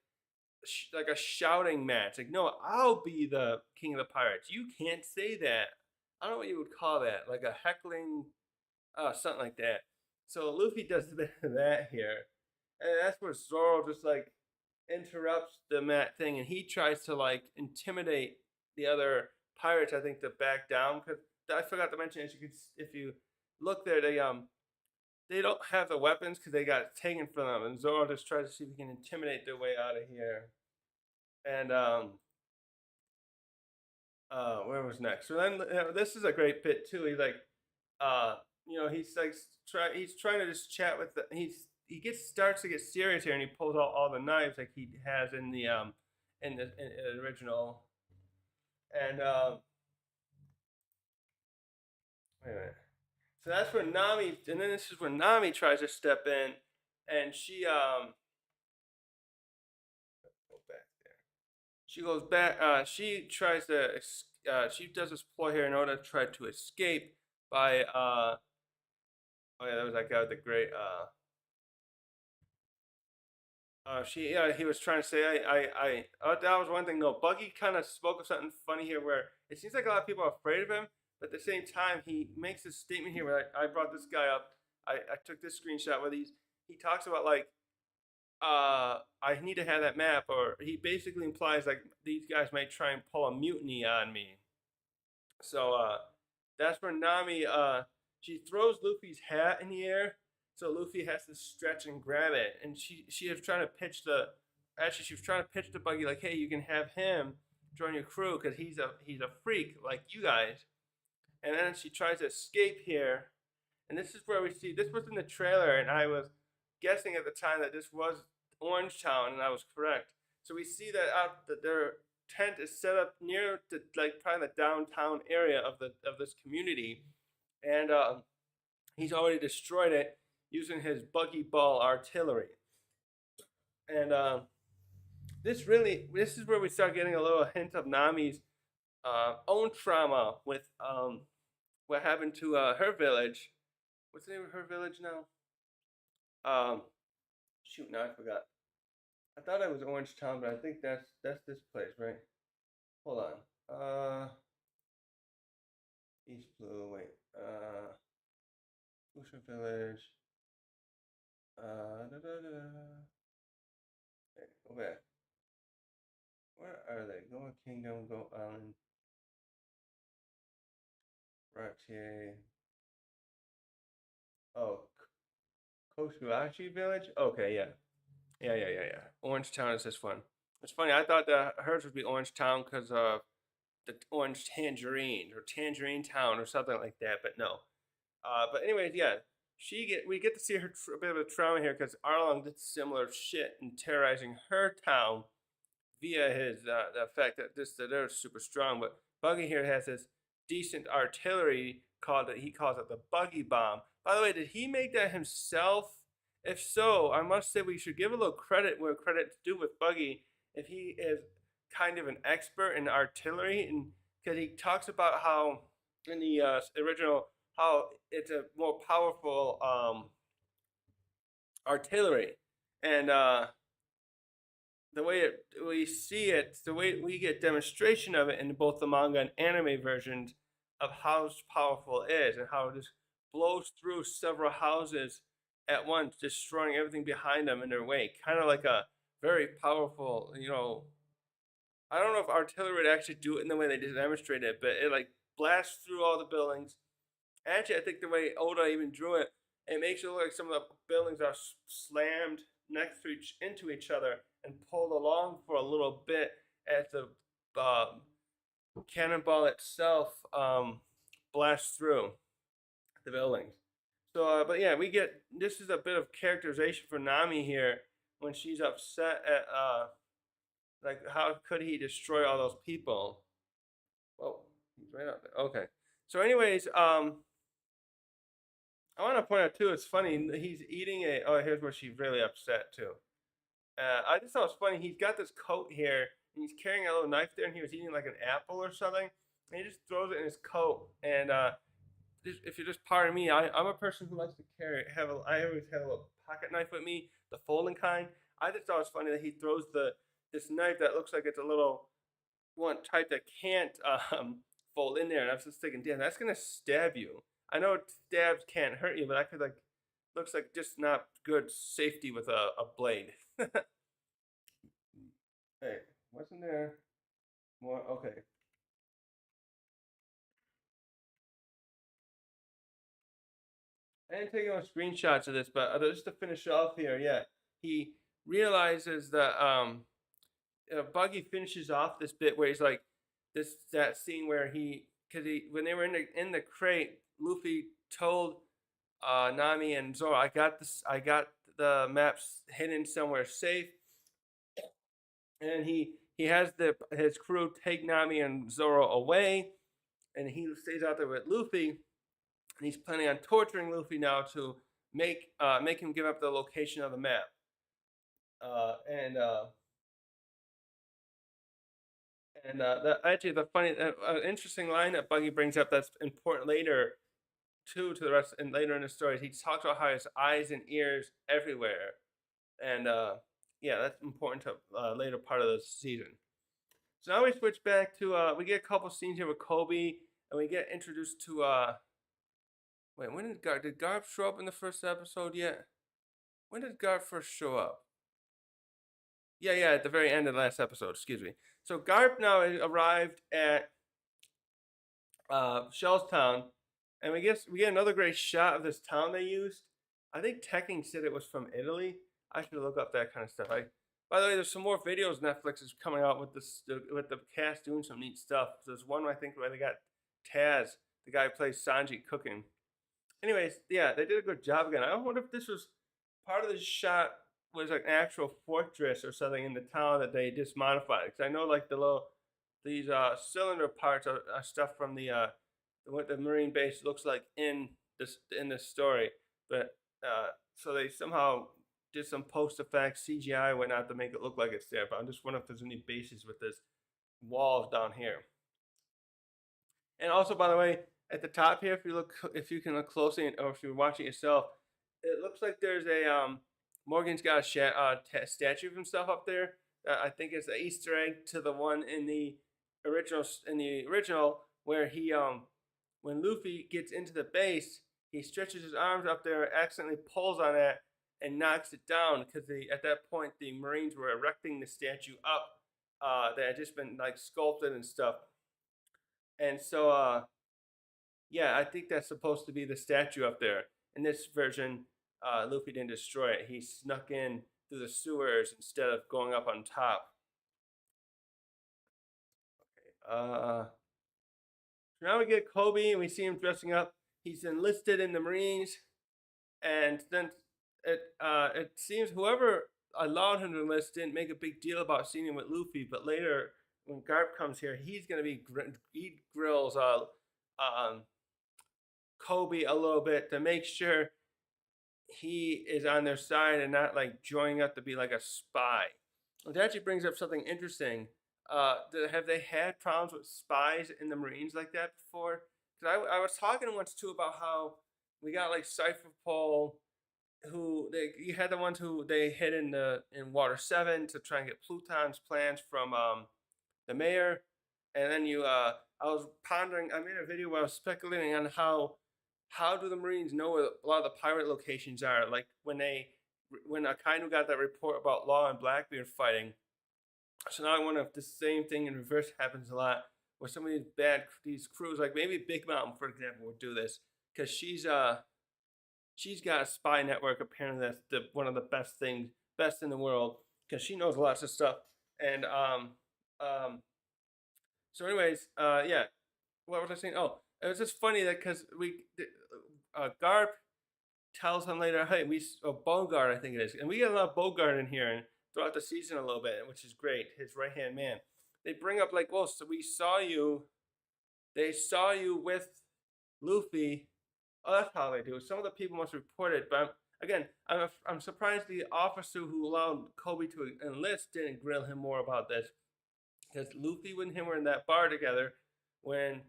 a shouting match. Like, no, I'll be the king of the pirates. You can't say that. I don't know what you would call that, like a heckling, something like that. So Luffy does a bit of that here, and that's where Zoro just like interrupts the Matt thing, and he tries to like intimidate the other pirates. I think to back down because I forgot to mention if you look there, they don't have the weapons because they got taken from them, and Zoro just tries to see if he can intimidate their way out of here. And where was next? So then this is a great bit too. He's like, he's trying to just chat with he gets starts to get serious here, and he pulls out all the knives like he has in the original. And wait a minute. So that's where Nami, and then this is where Nami tries to step in, and she go back there. She goes back. She tries to. She does this ploy here in order to try to escape by. Oh yeah, that was that guy with the great. He was trying to say that was one thing. No, Buggy kind of spoke of something funny here, where it seems like a lot of people are afraid of him, but at the same time, he makes this statement here where I brought this guy up. I took this screenshot where he talks about like I need to have that map, or he basically implies like these guys might try and pull a mutiny on me. So that's where Nami she throws Luffy's hat in the air, so Luffy has to stretch and grab it, and she was trying to pitch the actually she was trying to pitch the Buggy like, hey, you can have him join your crew because he's a freak like you guys, and then she tries to escape here, and this is where we see this was in the trailer, and I was guessing at the time that this was Orange Town, and I was correct. So we see that their tent is set up near the like probably the downtown area of this community, and he's already destroyed it using his buggy ball artillery. And this is where we start getting a little hint of Nami's own trauma with what happened to her village. What's the name of her village now? Um, shoot, now I forgot. I thought it was Orange Town, but I think that's this place, right? Hold on. East Blue. Wait. Ocean Village. Da, da, da, da. Wait, go back. Where are they? Go Kingdom. Go Island. Ratier. Oh, Koshirashi Village? Okay, yeah. Yeah. Orange Town is this one. It's funny, I thought that hers would be Orange Town because of the Orange Tangerine or Tangerine Town or something like that, but no. But anyways, yeah, we get to see her a bit of a trauma here because Arlong did similar shit in terrorizing her town via his the fact that they're super strong. But Buggy here has this decent artillery called he calls it the Buggy Bomb. By the way, did he make that himself? If so, I must say we should give a little credit where credit's due with Buggy. If he is kind of an expert in artillery, and because he talks about how in the original how it's a more powerful artillery, and the way we see it, the way we get demonstration of it in both the manga and anime versions of how powerful it is and how it just blows through several houses at once, destroying everything behind them in their wake. Kind of like a very powerful, I don't know if artillery would actually do it in the way they demonstrated it, but it like blasts through all the buildings. Actually, I think the way Oda even drew it, it makes it look like some of the buildings are slammed next to into each other and pulled along for a little bit as the cannonball itself blasts through the buildings. So, but yeah, we get this is a bit of characterization for Nami here when she's upset at like how could he destroy all those people? Well, he's right up there. Okay. So, anyways, I want to point out too. It's funny. He's eating a. Oh, here's where she's really upset too. I just thought it was funny. He's got this coat here, and he's carrying a little knife there, and he was eating like an apple or something, and he just throws it in his coat. And if you just pardon me, I'm a person who likes to I always have a little pocket knife with me, the folding kind. I just thought it was funny that he throws this knife that looks like it's a little one type that can't fold in there, and I was just thinking, damn, that's gonna stab you. I know stabs can't hurt you, but I could like looks like just not good safety with a blade. Hey, wasn't there more? Okay. I didn't take any screenshots of this, but just to finish off here, yeah, he realizes that Buggy finishes off this bit where he's like that scene where because he when they were in the crate, Luffy told Nami and Zoro, I got the maps hidden somewhere safe, and he has his crew take Nami and Zoro away, and he stays out there with Luffy, and he's planning on torturing Luffy now to make him give up the location of the map. And actually the funny, interesting line that Buggy brings up that's important later too to the rest and later in the story. He talks about how his eyes and ears everywhere, and yeah, that's important to later part of the season. So now we switch back to we get a couple scenes here with Koby, and we get introduced to wait, when did Garp show up in the first episode yet? When did Garp first show up? Yeah, at the very end of the last episode. Excuse me. So Garp now arrived at Shellstown, and we get another great shot of this town they used. I think Tekking said it was from Italy. I should look up that kind of stuff. By the way, there's some more videos Netflix is coming out with with the cast doing some neat stuff. There's one I think where they got Taz, the guy who plays Sanji, cooking. Anyways, yeah, they did a good job again. I wonder if this was part of the shot was like an actual fortress or something in the town that they just modified. Because I know like these cylinder parts are stuff from what the marine base looks like in this story, but so they somehow did some post effects CGI whatnot to make it look like it's there. But I'm just wondering if there's any bases with this walls down here. And also, by the way, at the top here, if you can look closely, or if you're watching yourself, it looks like there's a Morgan's got a statue of himself up there. I think it's an Easter egg to the one in the original where he when Luffy gets into the base, he stretches his arms up there, accidentally pulls on it, and knocks it down because at that point the Marines were erecting the statue up that had just been like sculpted and stuff. And so yeah, I think that's supposed to be the statue up there. In this version, Luffy didn't destroy it. He snuck in through the sewers instead of going up on top. So now we get Kobe and we see him dressing up. He's enlisted in the Marines, and then it seems whoever allowed him to enlist didn't make a big deal about seeing him with Luffy. But later, when Garp comes here, he's gonna be he grills Kobe a little bit to make sure he is on their side and not like joining up to be like a spy. Which actually brings up something interesting. Have they had problems with spies in the Marines like that before? Because I was talking once too about how we got like Cypher Pole, who you had the ones who they hid in Water 7 to try and get Pluton's plans from the mayor, and then I was pondering. I made a video where I was speculating on how do the Marines know where a lot of the pirate locations are? Like when Akainu got that report about Law and Blackbeard fighting. So now I wonder if the same thing in reverse happens a lot, where some of these crews, like maybe Big Mountain, for example, would do this because she's got a spy network. Apparently, that's one of the best in the world, because she knows lots of stuff. And so, anyways, yeah, what was I saying? Oh, it was just funny that because Garp tells him later, hey, Bogart, I think it is, and we get a lot of Bogart in here and throughout the season a little bit, which is great. His right hand man. They bring up like, well, so we saw you. They saw you with Luffy. Oh, that's how they do it. Some of the people must report it, but I'm surprised the officer who allowed Kobe to enlist didn't grill him more about this, because Luffy and him were in that bar together when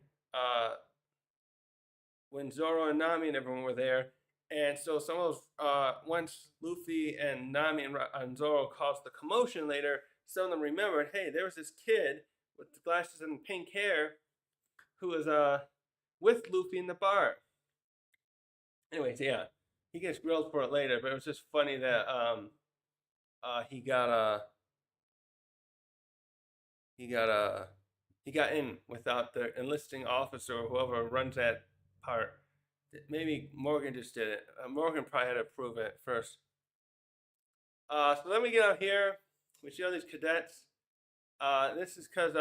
Zoro and Nami and everyone were there. And so some of those, once Luffy and Nami and Zoro caused the commotion later, some of them remembered, hey, there was this kid with the glasses and pink hair who was with Luffy in the bar. Anyways, yeah, he gets grilled for it later, but it was just funny that he got in without the enlisting officer or whoever runs that part. Maybe Morgan just did it. Morgan probably had to prove it first. So then we get out here. We see all these cadets. This is because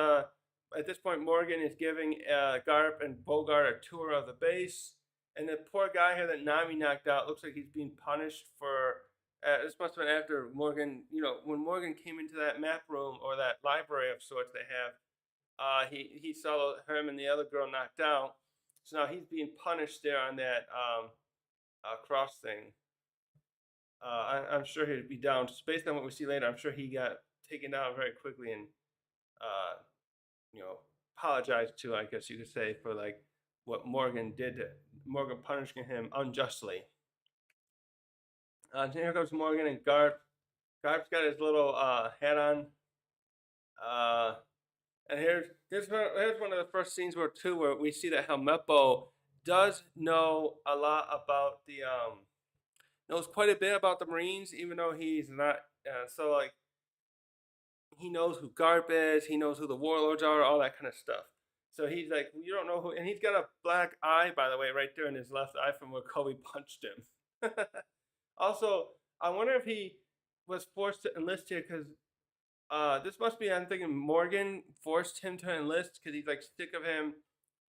at this point Morgan is giving Garp and Bogart a tour of the base. And the poor guy here that Nami knocked out looks like he's being punished for. This must have been after Morgan, when Morgan came into that map room or that library of sorts they have. He saw him and the other girl knocked out. So now he's being punished there on that cross thing. I'm sure he'd be down. Just based on what we see later, I'm sure he got taken down very quickly and, apologized to, I guess you could say, for like what Morgan did. Morgan punishing him unjustly. Here comes Morgan and Garp. Garp's got his little hat on. And here's one of the first scenes where we see that Helmeppo does know a lot about knows quite a bit about the Marines, even though he's not. So like, he knows who Garp is, he knows who the warlords are, all that kind of stuff. So he's like, you don't know who, and he's got a black eye, by the way, right there in his left eye from where Kobe punched him. Also, I wonder if he was forced to enlist here because this must be, I'm thinking Morgan forced him to enlist because he's like sick of him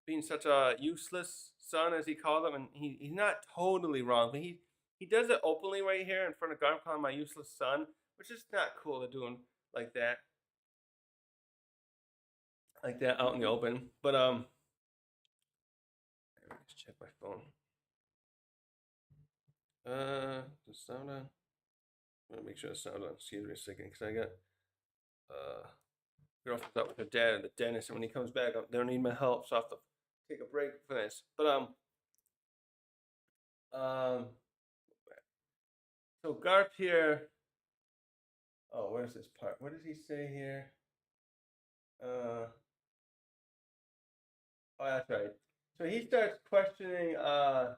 being such a useless son, as he called him. And he's not totally wrong, but he does it openly right here in front of God, calling my useless son, which is not cool to do him like that. Like that out in the open. But let's check my phone. The sound on. I'm gonna make sure the sound on. Excuse me a second, because I got girlfriend's out with her dad at the dentist, and when he comes back, they don't need my help, so I have to take a break for this. But so Garp here. Oh, where's this part? What does he say here? Oh, that's right. So he starts questioning. Oh,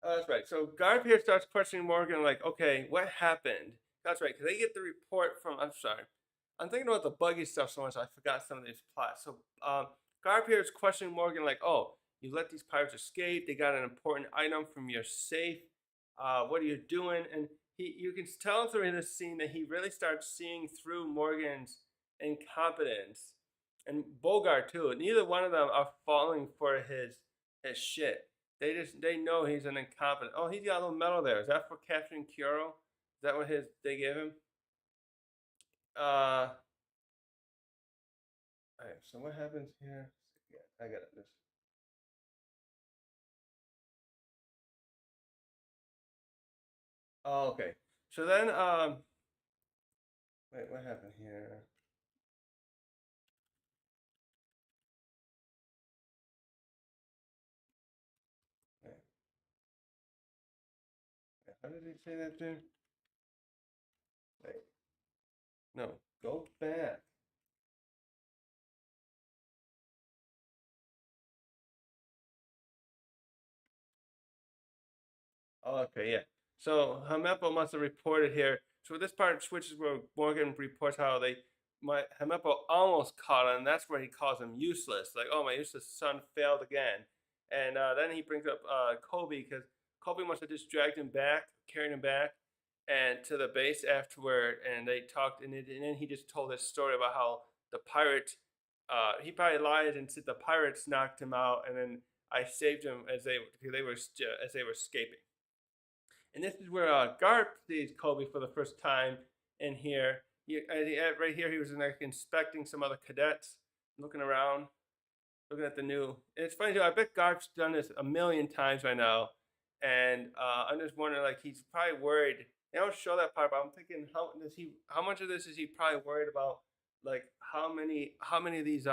that's right. So Garp here starts questioning Morgan, like, okay, what happened? That's right, because they get the report from. I'm sorry, I'm thinking about the buggy stuff so much I forgot some of these plots. So Garp here is questioning Morgan, like, oh, you let these pirates escape. They got an important item from your safe. what are you doing? And you can tell through this scene that he really starts seeing through Morgan's incompetence and Bogart too. Neither one of them are falling for his shit. They know he's an incompetent. Oh, he's got a little medal there. Is that for capturing Kuro? Is that what they gave him? All right. So what happens here? Yeah, I got this. Oh, okay. So then, wait, what happened here? Wait, how did he say that there? Wait, no, go back. Oh, okay, yeah. So Hamepo must have reported here. So this part switches where Morgan reports how Hamepo almost caught him, and that's where he calls him useless. Like, oh, my useless son failed again. And then he brings up Kobe because Kobe must have just dragged him back, carried him back, and to the base afterward. And they talked, and then he just told his story about how the pirate. He probably lied and said the pirates knocked him out, and then I saved him as they were escaping. And this is where Garp sees Kobe for the first time in here. Right here, he was like inspecting some other cadets, looking around, looking at the new. And it's funny too. I bet Garp's done this a million times by now, and I'm just wondering, like, he's probably worried. They don't show that part, but I'm thinking, how much of this is he probably worried about? Like, how many of these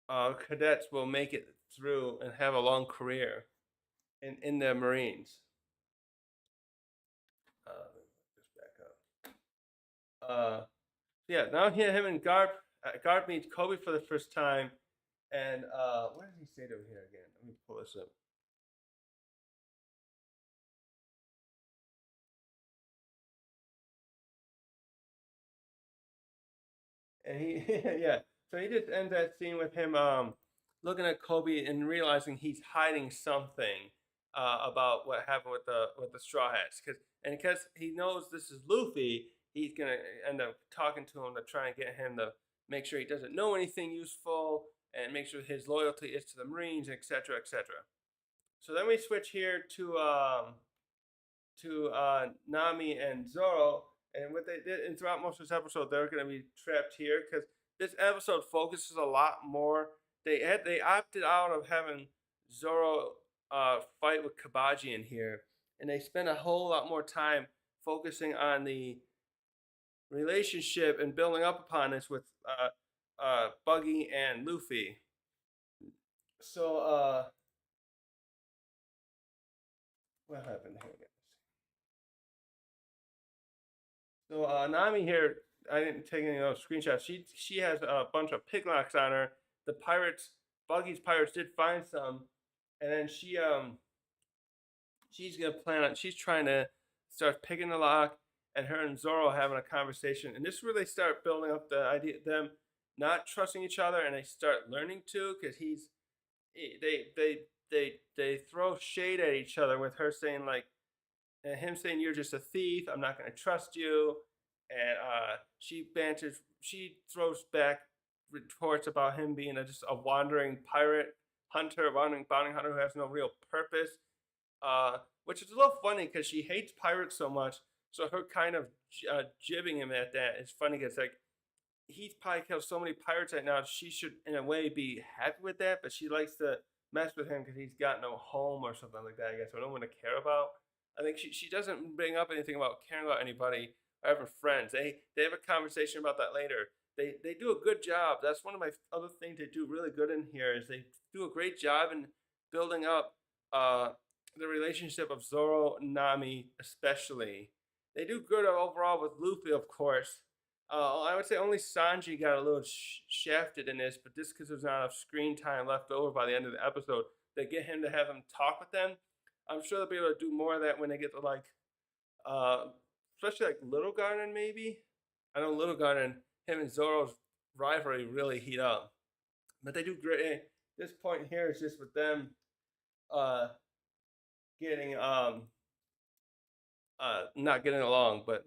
cadets will make it through and have a long career in the Marines? Just back up. Yeah, now here him and Garp meets Kobe for the first time, and what did he say to him here again? Let me pull this up. And he, yeah, so he just ends that scene with him looking at Kobe and realizing he's hiding something about what happened with the Straw Hats, because he knows this is Luffy, he's gonna end up talking to him to try and get him to make sure he doesn't know anything useful and make sure his loyalty is to the Marines, etc., etc. So then we switch here to Nami and Zoro, and what they did, and throughout most of this episode, they're going to be trapped here because this episode focuses a lot more. They opted out of having Zoro fight with Kabaji in here, and they spend a whole lot more time focusing on the relationship and building up upon this with Buggy and Luffy. So what happened here? So Nami here, I didn't take any of those screenshots. She has a bunch of piglocks on her. The pirates, Buggy's pirates, did find some, and then she's gonna plan on. She's trying to start picking the lock, and her and Zoro having a conversation. And this is where they start building up the idea them not trusting each other, and they start learning to because they throw shade at each other with her saying like and him saying you're just a thief, I'm not going to trust you, and she throws back reports about him being just a wandering pirate hunter, wandering bounty hunter who has no real purpose, which is a little funny because she hates pirates so much. So her kind of jibbing him at that is funny because like he's probably killed so many pirates right now. She should in a way be happy with that, but she likes to mess with him because he's got no home or something like that. I guess or no one to care about. I think she doesn't bring up anything about caring about anybody or having friends. They have a conversation about that later. They do a good job. That's one of my other things they do really good in here is they do a great job in building up the relationship of Zoro and Nami especially. They do good overall with Luffy, of course. I would say only Sanji got a little shafted in this, but just because there's not enough screen time left over by the end of the episode, they get him to have him talk with them. I'm sure they'll be able to do more of that when they get to like, uh, especially like Little Garden maybe. I know Little Garden, him and Zoro's rivalry really heat up, but they do great. This point here is just with them, uh, getting not getting along, but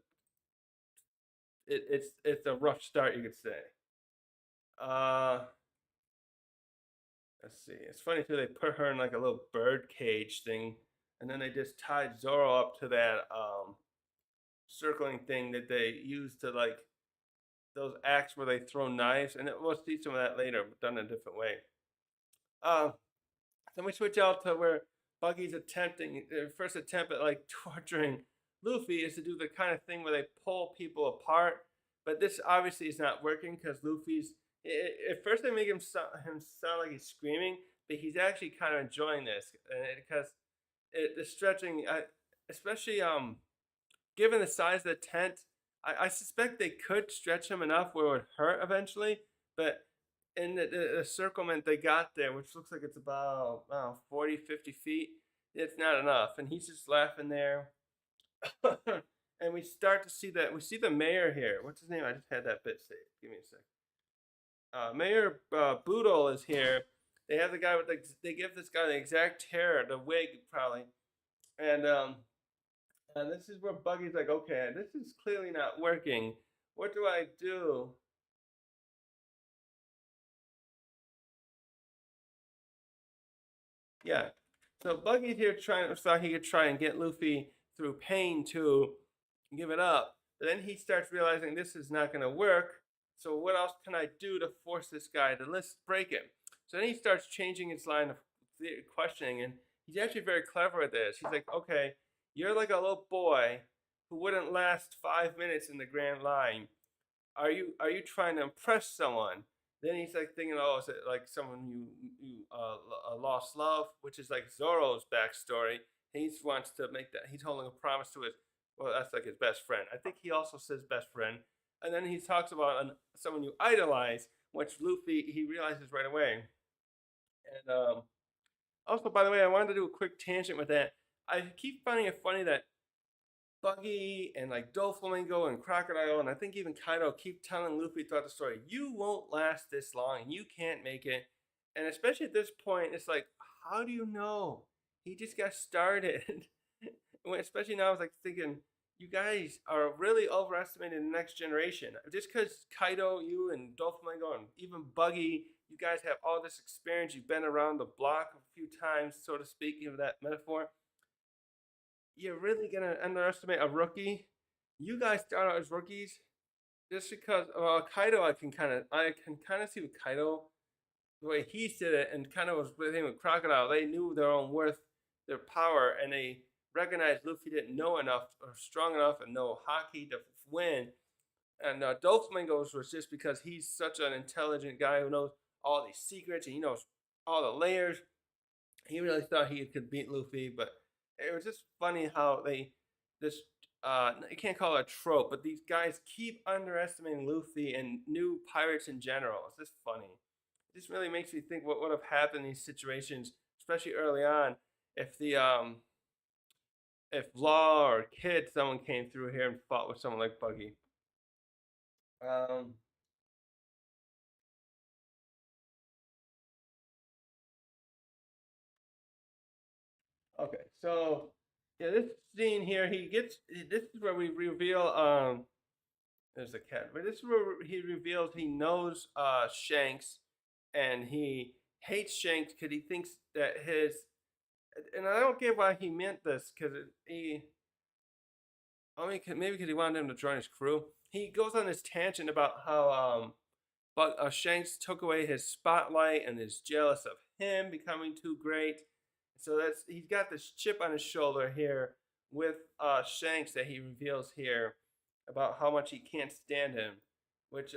it's a rough start, you could say. Uh, let's see. It's funny too. They put her in like a little bird cage thing, and then they just tied Zoro up to that circling thing that they use to like those acts where they throw knives, and we'll see some of that later, but done in a different way. Uh, then we switch out to where Buggy's attempting their first attempt at like torturing Luffy is to do the kind of thing where they pull people apart, but this obviously is not working because Luffy's at first they make him sound like he's screaming, but he's actually kind of enjoying this because the stretching, especially given the size of the tent, I suspect they could stretch him enough where it would hurt eventually, but in the circlement they got there, which looks like it's about 40, 50 feet, it's not enough. And he's just laughing there. And we start to see that. We see the mayor here. What's his name? I just had that bit saved. Give me a sec. Mayor Boodle is here. They have the guy with they give this guy the exact hair, the wig probably. And this is where Buggy's like, okay, this is clearly not working. What do I do? Yeah. So Buggy's here thought he could try and get Luffy through pain to give it up. But then he starts realizing this is not going to work. So what else can I do to force this guy to break it? So then he starts changing his line of questioning, and he's actually very clever at this. He's like, okay, you're like a little boy who wouldn't last 5 minutes in the Grand Line. Are you trying to impress someone? Then he's like thinking, oh, is it like someone you lost love, which is like Zoro's backstory. He wants to make that. He's holding a promise to his. Well, that's like his best friend. I think he also says best friend, and then he talks about someone you idolize, which Luffy he realizes right away. And also, by the way, I wanted to do a quick tangent with that. I keep finding it funny that Buggy and like Doflamingo and Crocodile, and I think even Kaido keep telling Luffy throughout the story, you won't last this long and you can't make it. And especially at this point, it's like, how do you know? He just got started. Especially now, I was like thinking, you guys are really overestimating the next generation. Just because Kaido, you and Doflamingo, and even Buggy, you guys have all this experience. You've been around the block a few times, so to speak, of that metaphor. You're really gonna underestimate a rookie? You guys start out as rookies just because Kaido. I can kind of see with Kaido the way he did it, and kind of was with him with Crocodile. They knew their own worth, their power, and they recognized Luffy didn't know enough or strong enough and know hockey to win. And Doflamingo's was just because he's such an intelligent guy who knows all these secrets and he knows all the layers. He really thought he could beat Luffy, but it was just funny how they this you can't call it a trope, but these guys keep underestimating Luffy and new pirates in general. It's just funny. It just really makes me think what would have happened in these situations, especially early on, if Law or Kid someone came through here and fought with someone like Buggy. Um, okay, so yeah, this scene here, this is where we reveal there's a cat, but this is where he reveals he knows Shanks, and he hates Shanks because he thinks that and I don't get why he meant this because he I mean, maybe because he wanted him to join his crew. He goes on this tangent about how but Shanks took away his spotlight and is jealous of him becoming too great. So he's got this chip on his shoulder here with Shanks that he reveals here about how much he can't stand him, which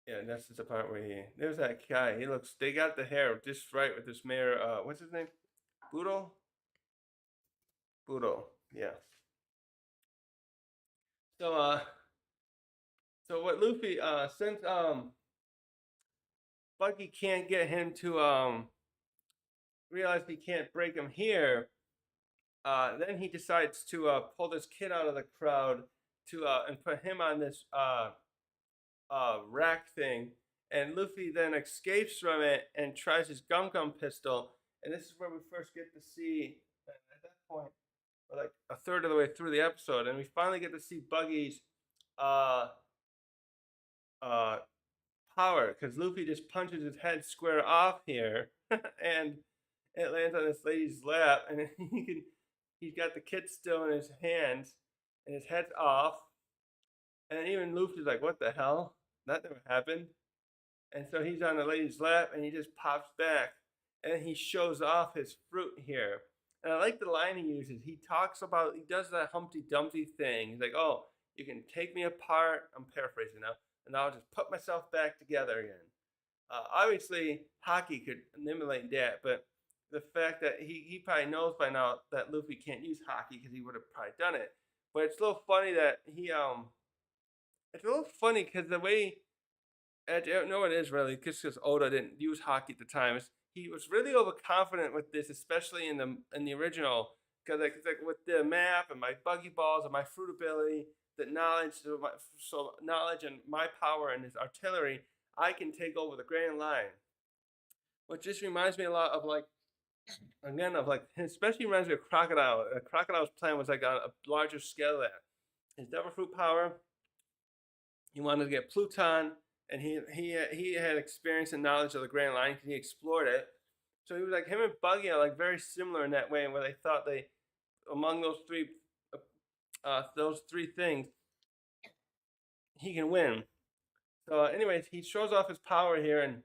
yeah, that's just the part where there's that guy. They got the hair just right with this mayor. What's his name? Boodle. Boodle. Yeah. So so what Luffy since Buggy can't get him to realize he can't break him here, then he decides to pull this kid out of the crowd to and put him on this rack thing, and Luffy then escapes from it and tries his Gum Gum pistol, and this is where we first get to see at that point, we're like a third of the way through the episode, and we finally get to see Buggy's uh uh power because Luffy just punches his head square off here, and it lands on this lady's lap, and he's got the kit still in his hands, and his head's off, and even Luffy's like, "What the hell? That never happened." And so he's on the lady's lap, and he just pops back, and he shows off his fruit here. And I like the line he uses. He does that Humpty Dumpty thing. He's like, "Oh, you can take me apart." I'm paraphrasing now, and I'll just put myself back together again. Obviously, Haki could emulate that, but the fact that he probably knows by now that Luffy can't use Haki because he would have probably done it. But it's a little funny that it's a little funny because the way I don't know what it is really, because Oda didn't use Haki at the time. He was really overconfident with this, especially in the original, because like with the map and my buggy balls and my fruit ability, the knowledge, so knowledge and my power and his artillery, I can take over the Grand Line. Which just reminds me a lot of like again of like especially reminds me of Crocodile. Crocodile's plan was like on a larger scale there. His Devil Fruit power, he wanted to get Pluton, and he had experience and knowledge of the Grand Line because he explored it. So he was like him and Buggy are like very similar in that way, where they thought they among those three things he can win. So, anyways, he shows off his power here, and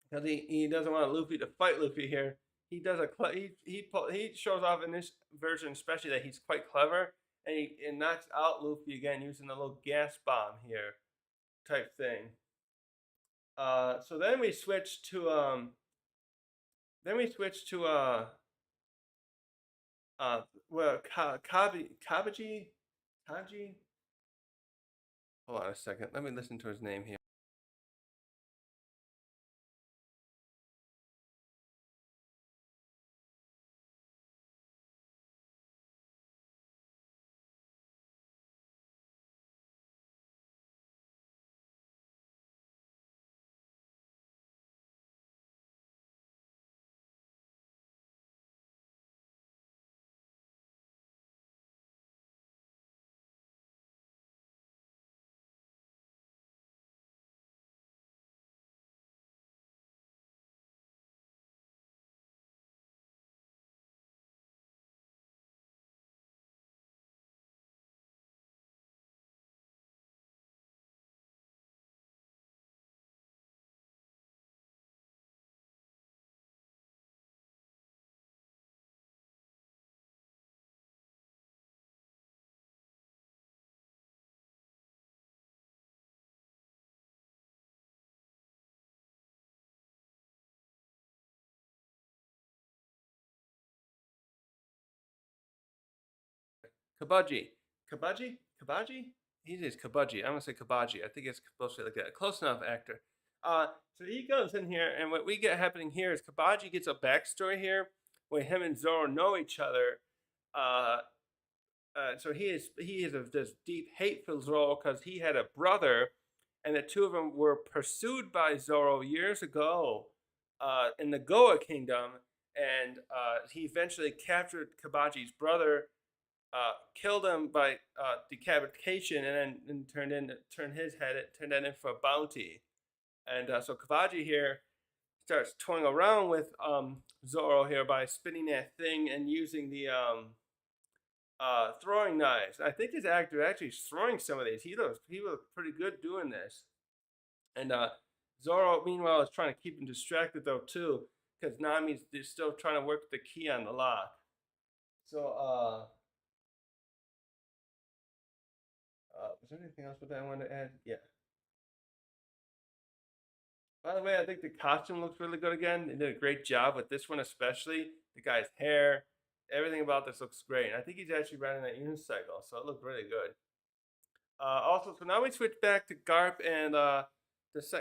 because he doesn't want Luffy to fight Luffy here, he does he shows off in this version especially that he's quite clever, and he knocks out Luffy again using the little gas bomb here type thing. So then we switch to well, Kabaji. Hold on a second. Let me listen to his name here. Kabaji. Kabaji? He is Kabaji. I'm gonna say Kabaji. I think it's supposed to be like that. Close enough, actor. So he comes in here, and what we get happening here is Kabaji gets a backstory here where him and Zoro know each other. Uh, so he is this deep hate for Zoro because he had a brother, and the two of them were pursued by Zoro years ago in the Goa Kingdom, and he eventually captured Kabaji's brother, killed him by decapitation, and then turned his head, turned that in for a bounty. And so Kabaji here starts toying around with Zoro here by spinning that thing and using the throwing knives. I think his actor actually is throwing some of these. He looks pretty good doing this. And Zoro, meanwhile, is trying to keep him distracted though too, because Nami's still trying to work the key on the lock. So was there anything else with that I wanted to add? Yeah. By the way, I think the costume looks really good again. They did a great job with this one, especially the guy's hair. Everything about this looks great. And I think he's actually riding that unicycle, so it looked really good. Also, so now we switch back to Garp, and the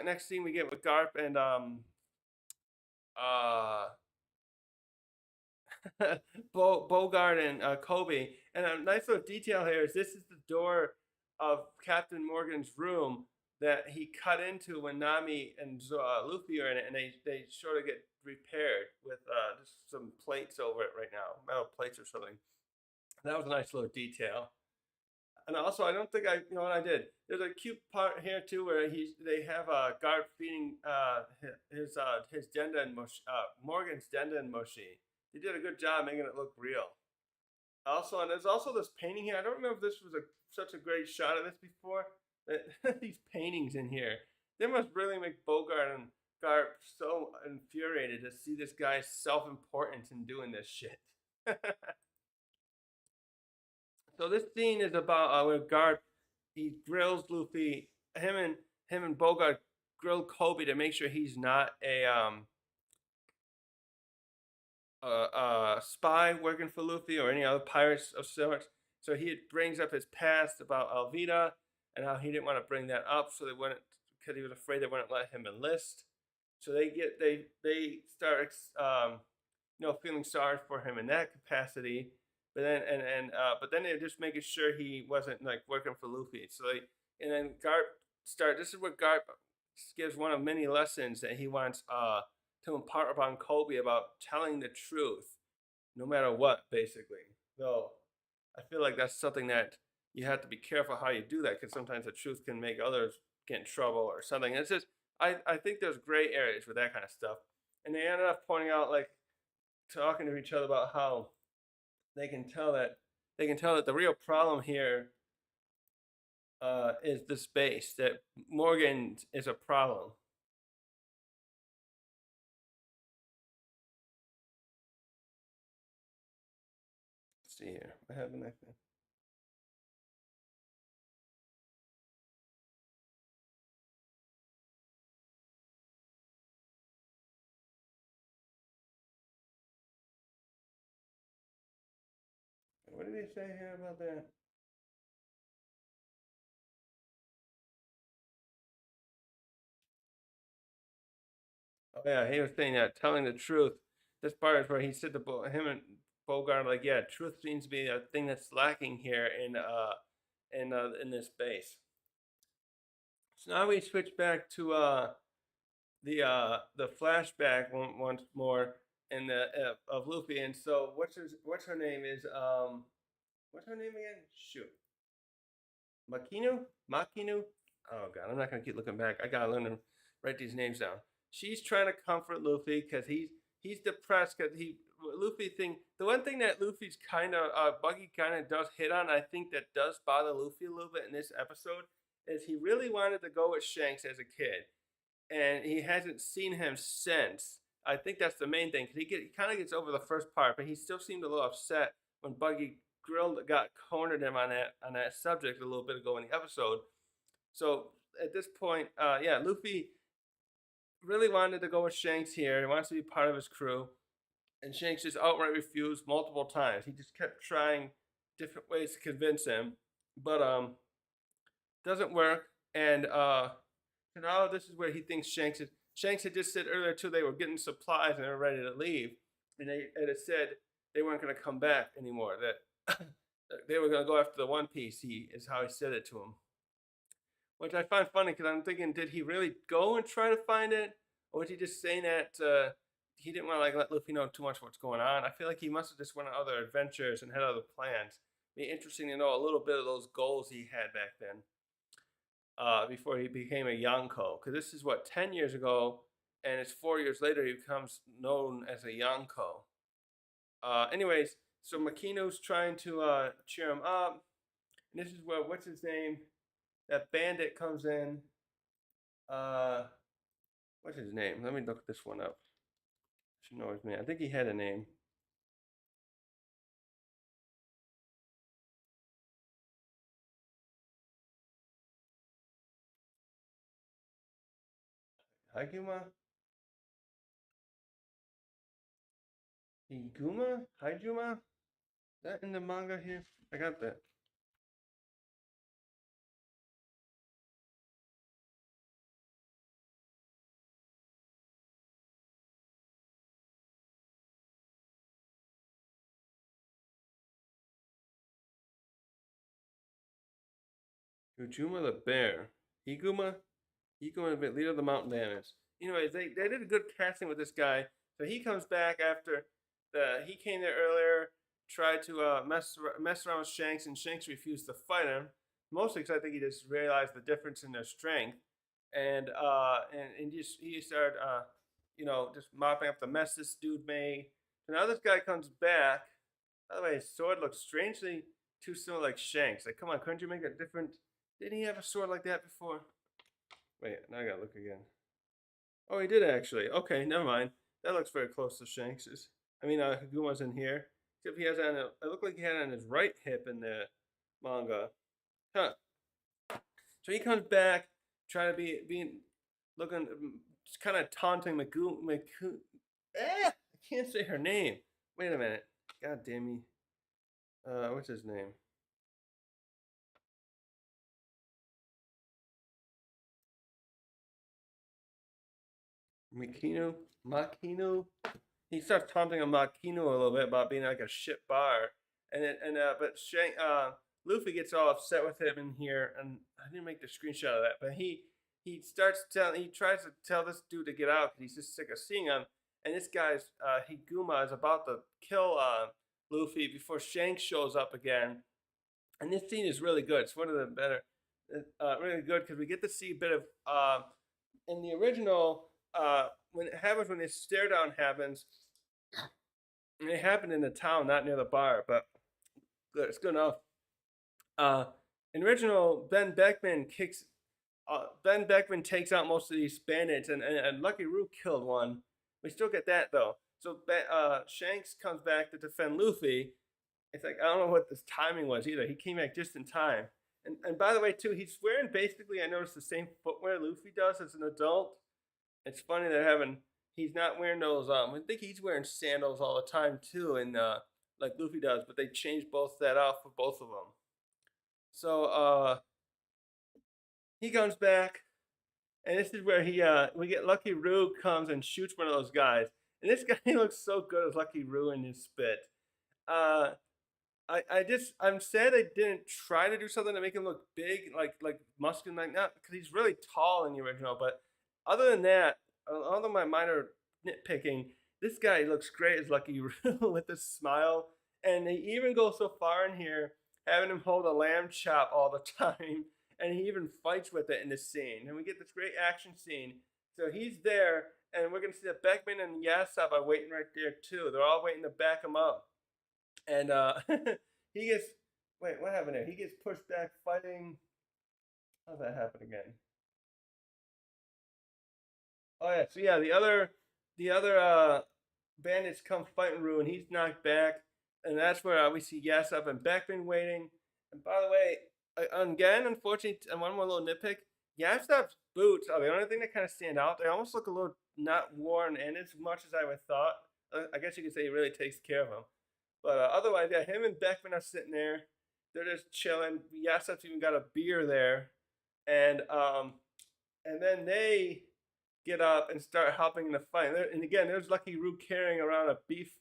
next scene we get with Garp and uh, Bogart and Kobe. And a nice little detail here is this is the door of Captain Morgan's room that he cut into when Nami and Luffy are in it, and they sort of get repaired with just some plates over it right now, metal plates or something. That was a nice little detail. And also, I don't think you know what I did. There's a cute part here too where they have Garp feeding his Denda and Morgan's Denda and Moshi. He did a good job making it look real. Also, and there's also this painting here. I don't remember if this was such a great shot of this before. These paintings in here, they must really make Bogart and Garp so infuriated to see this guy self-important and doing this shit. So this scene is about where Garp he grills Luffy. Him and Bogart grill Kobe to make sure he's not a spy working for Luffy or any other pirates of sorts. So he brings up his past about Alvida and how he didn't want to bring that up, so they wouldn't, because he was afraid they wouldn't let him enlist. So they start feeling sorry for him in that capacity. But then they're just making sure he wasn't like working for Luffy. So and then Garp start. This is where Garp gives one of many lessons that he wants to impart upon Kobe about telling the truth, no matter what, basically. So I feel like that's something that you have to be careful how you do that, because sometimes the truth can make others get in trouble or something. It's just I think there's gray areas with that kind of stuff, and they ended up pointing out, like, talking to each other about how they can tell that the real problem here is the space, that Morgan is a problem. Let's see here. I have the next thing. What did he say here about that? Oh yeah, he was saying that telling the truth. This part is where he said to him and Bogart, like, yeah, truth seems to be a thing that's lacking here in this base. So now we switch back to the flashback once more in the of Luffy, and so what's her name is what's her name again? Shoot, Makinu. Oh god, I'm not gonna keep looking back. I gotta learn to write these names down. She's trying to comfort Luffy because he's depressed because he Luffy thing. The one thing that Luffy's kind of Buggy kind of does hit on, I think that does bother Luffy a little bit in this episode, is he really wanted to go with Shanks as a kid, and he hasn't seen him since. I think that's the main thing, because he kind of gets over the first part, but he still seemed a little upset when Buggy grilled got cornered him on that subject a little bit ago in the episode. So at this point, yeah, Luffy really wanted to go with Shanks here. He wants to be part of his crew, and Shanks just outright refused multiple times. He just kept trying different ways to convince him, but doesn't work. And so now this is where he thinks Shanks had just said earlier too they were getting supplies and they were ready to leave, and they had said they weren't going to come back anymore. That they were going to go after the One Piece. He is how he said it to him, which I find funny because I'm thinking, did he really go and try to find it, or was he just saying that he didn't want to like let Luffy know too much what's going on? I feel like he must have just went on other adventures and had other plans. Be interesting to know a little bit of those goals he had back then, before he became a Yonko. Because this is what 10 years ago, and it's 4 years later he becomes known as a Yonko. Anyways, so Makinu's trying to cheer him up. And this is where what's his name? That bandit comes in. Uh, what's his name? Let me look this one up. I should know his name. I think he had a name. Haguma? Higuma? Hijuma? Is that in the manga here? I got that. Hujuma the bear. Higuma? Higuma, the leader of the mountain bandits. Anyways, they did a good casting with this guy. So he comes back after he came there earlier, tried to mess around with Shanks, and Shanks refused to fight him. Mostly because I think he just realized the difference in their strength, and he started just mopping up the mess this dude made. So now this guy comes back. By the way, his sword looks strangely too similar like Shanks. Like, come on, couldn't you make a different? Didn't he have a sword like that before? Wait, now I gotta look again. Oh, he did actually. Okay, never mind. That looks very close to Shanks's. I mean, Haguma's in here. Except he has on it looked like he had on his right hip in the manga. Huh. So he comes back, trying to being looking, kind of taunting I can't say her name. Wait a minute. God damn me. What's his name? Makino. He starts taunting a Makino a little bit about being like a shit bar, but Luffy gets all upset with him in here, and I didn't make the screenshot of that, but he tries to tell this dude to get out because he's just sick of seeing him, and this guy's Higuma is about to kill Luffy before Shanks shows up again, and this scene is really good. It's one of the better, really good because we get to see a bit of in the original. When it happens, when this stare down happens, and it happened in the town, not near the bar, but good, it's good enough. In original, Ben Beckman takes out most of these bandits, and Lucky Roux killed one. We still get that though. So Shanks comes back to defend Luffy. It's like I don't know what this timing was either. He came back just in time. And by the way, too, he's wearing basically I noticed the same footwear Luffy does as an adult. It's funny they're having. He's not wearing those. I think he's wearing sandals all the time too, and like Luffy does. But they changed both that out for both of them. So he comes back, and this is where we get Lucky Roux comes and shoots one of those guys, and this guy looks so good as Lucky Roux in his spit. I'm sad they didn't try to do something to make him look big, like muscular, like not because he's really tall in the original, but other than that, although my minor nitpicking, this guy looks great as Lucky Roux with this smile. And they even go so far in here, having him hold a lamb chop all the time. And he even fights with it in this scene. And we get this great action scene. So he's there, and we're going to see that Beckman and Yasopp are waiting right there, too. They're all waiting to back him up. And he gets. Wait, what happened there? He gets pushed back fighting. How's that happen again? Oh yeah, so yeah, the other bandits come fighting Rue, and he's knocked back, and that's where we see Yasopp and Beckman waiting. And by the way, again, unfortunately, and one more little nitpick: Yasopp's boots are the only thing that kind of stand out. They almost look a little not worn in as much as I would thought. I guess you could say he really takes care of them. But otherwise, yeah, him and Beckman are sitting there. They're just chilling. Yasopp's even got a beer there, and and then they get up and start helping in the fight. And again, there's Lucky Roux carrying around a beef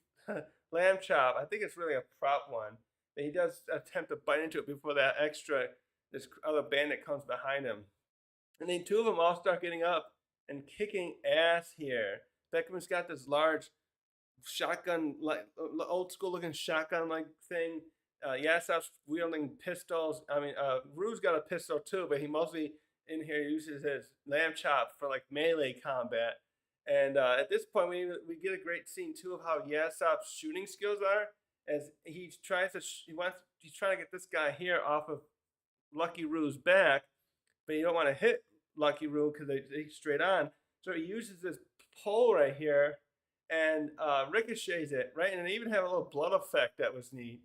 lamb chop. I think it's really a prop one. But he does attempt to bite into it before this other bandit comes behind him. And then two of them all start getting up and kicking ass here. Beckman's got this large shotgun, like old school looking shotgun like thing. Yasopp's wielding pistols. I mean, Rue's got a pistol too, but he mostly in here uses his lamb chop for like melee combat. And at this point, we get a great scene too of how Yasopp's shooting skills are, as he's trying to get this guy here off of Lucky Roux's back, but you don't want to hit Lucky Roux because he's straight on. So he uses this pole right here and ricochets it, right? And it even have a little blood effect that was neat.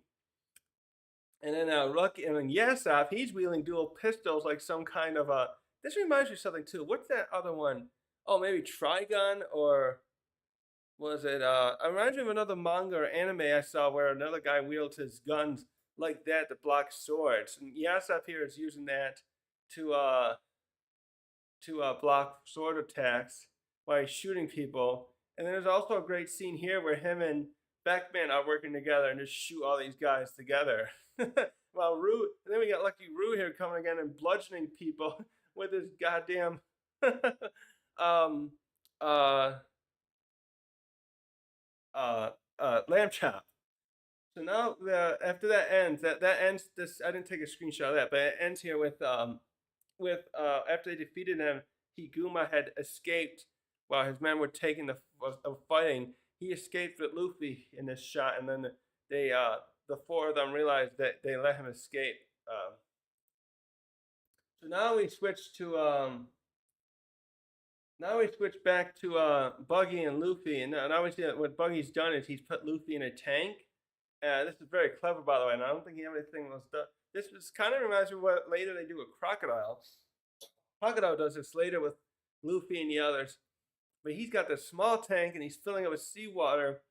And then Yasopp, he's wielding dual pistols like some kind of a. This reminds me of something too. What's that other one? Oh, maybe Trigun, or was it? It reminds me of another manga or anime I saw where another guy wields his guns like that to block swords. And Yasopp here is using that to block sword attacks while he's shooting people. And then there's also a great scene here where him and Beckman are working together and just shoot all these guys together. Well, Rue, and then we got Lucky Rue here coming again and bludgeoning people with his goddamn um uh lamb chop. So now after that ends, that ends this. I didn't take a screenshot of that, but it ends here with after they defeated him, Higuma had escaped while his men were taking the fighting. He escaped with Luffy in this shot, and then they the four of them realized that they let him escape. So now we switch back to Buggy and Luffy, and now we see that what Buggy's done is he's put Luffy in a tank. This is very clever, by the way, and I don't think he ever anything was done. This kind of reminds me of what later they do with Crocodile. Crocodile does this later with Luffy and the others, but he's got this small tank and he's filling it with seawater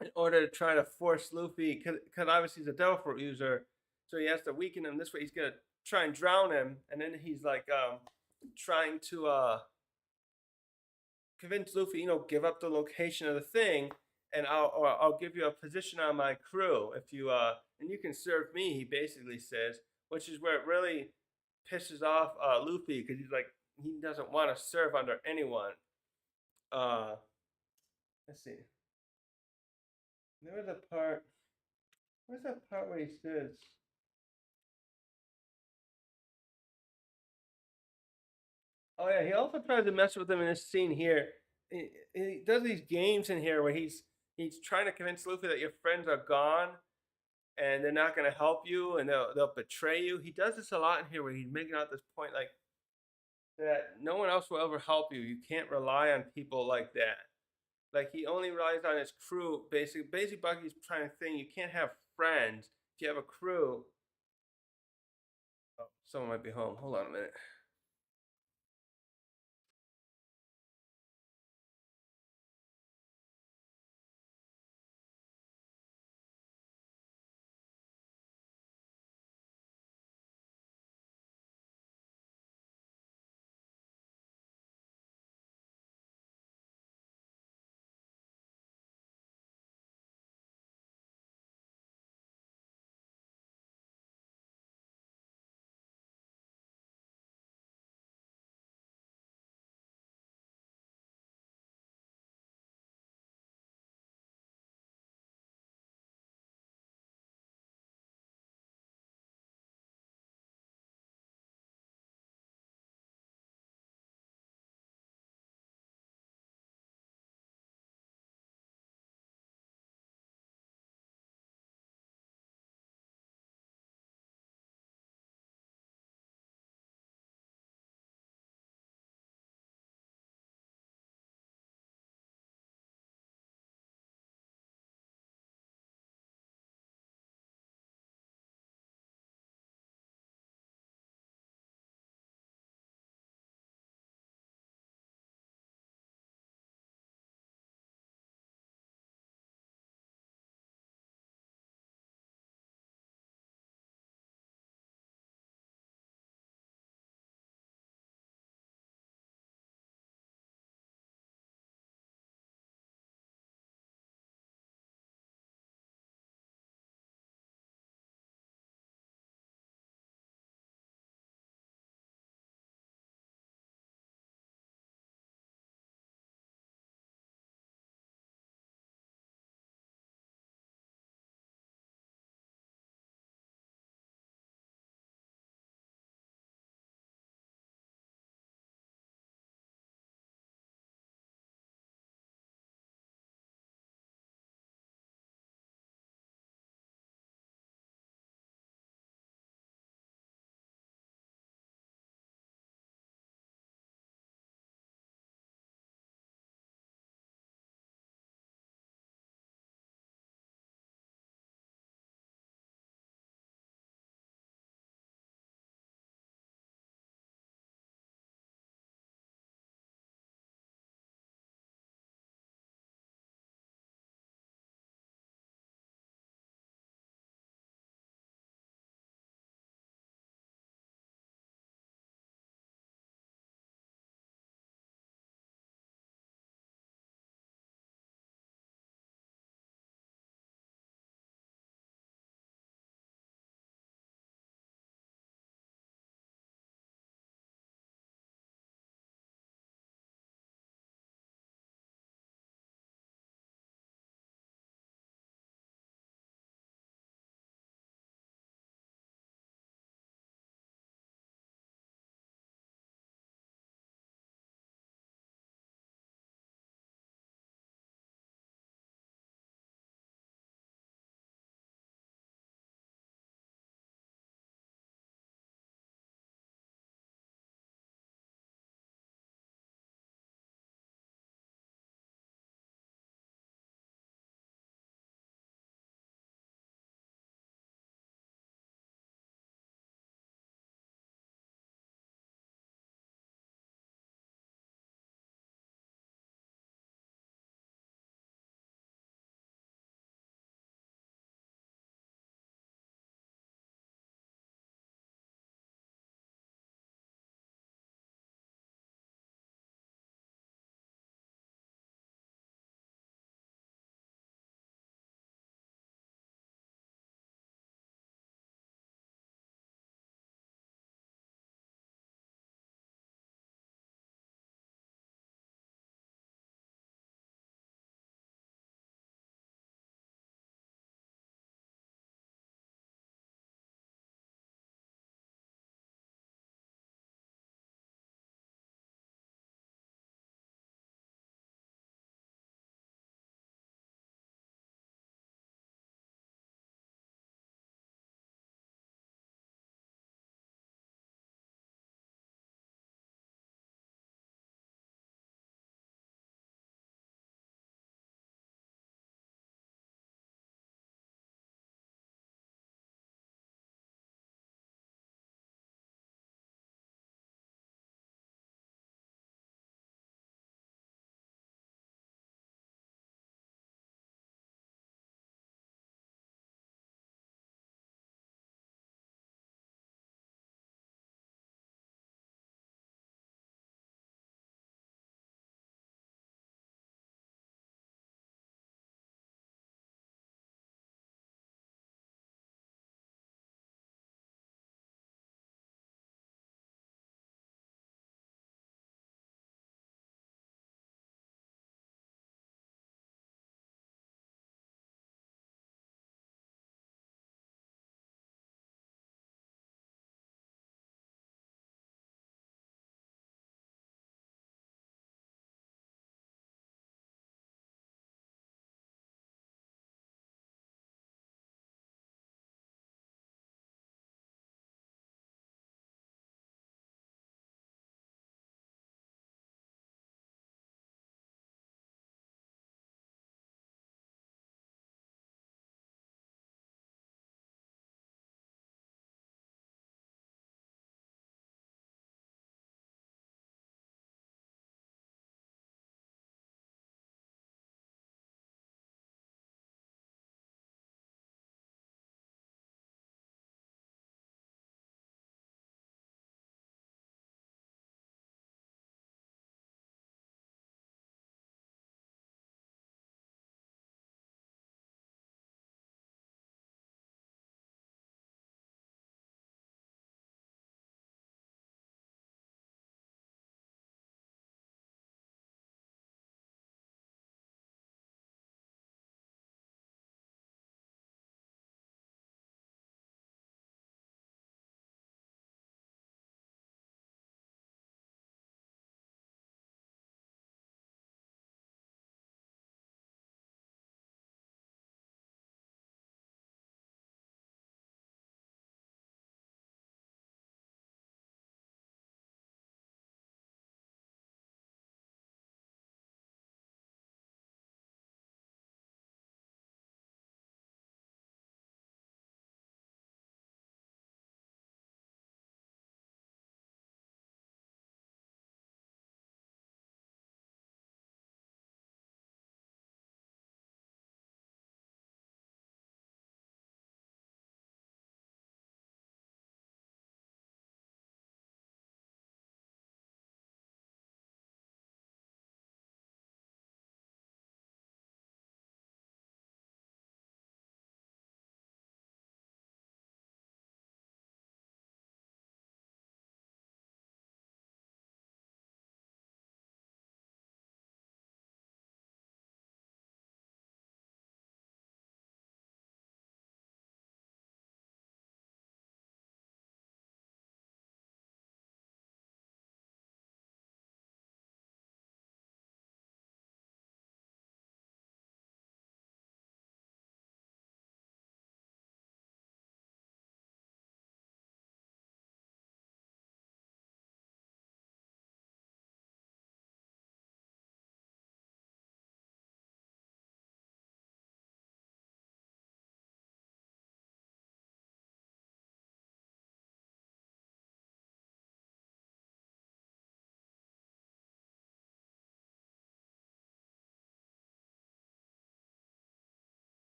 in order to try to force Luffy, because obviously he's a Devil Fruit user, so he has to weaken him. This way, he's gonna try and drown him, and then he's like trying to convince Luffy, give up the location of the thing, and I'll give you a position on my crew if you and you can serve me. He basically says, which is where it really pisses off Luffy, because he's like he doesn't want to serve under anyone. Uh, let's see. There was a part. Where's that part where he says? Oh yeah, he also tries to mess with him in this scene here. He does these games in here where he's trying to convince Luffy that your friends are gone and they're not going to help you and they'll betray you. He does this a lot in here where he's making out this point like that no one else will ever help you. You can't rely on people like that. Like he only relies on his crew. Basically, Bucky's trying to think you can't have friends if you have a crew. Oh, someone might be home. Hold on a minute.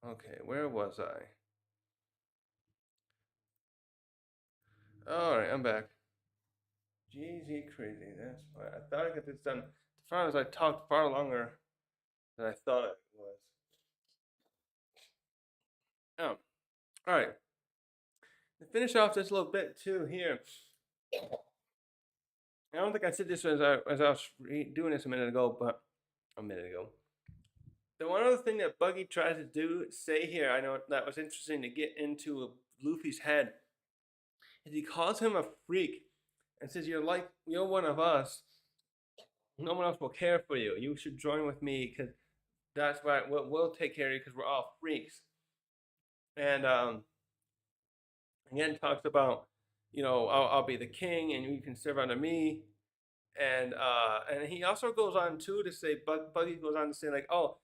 Okay, where was I? All right, I'm back. GZ crazy. That's why I thought I got this done. The problem is I talked far longer than I thought it was. Oh, all right. To finish off this little bit too here, I don't think I said this as I was doing this a minute ago, but a minute ago. The one other thing that Buggy tries to say here, I know that was interesting to get into Luffy's head, is he calls him a freak and says, you're one of us. No one else will care for you. You should join with me because that's why we'll take care of you because we're all freaks." And again, talks about, I'll be the king and you can serve under me. And he also goes on too to say, Buggy goes on to say like, "Oh,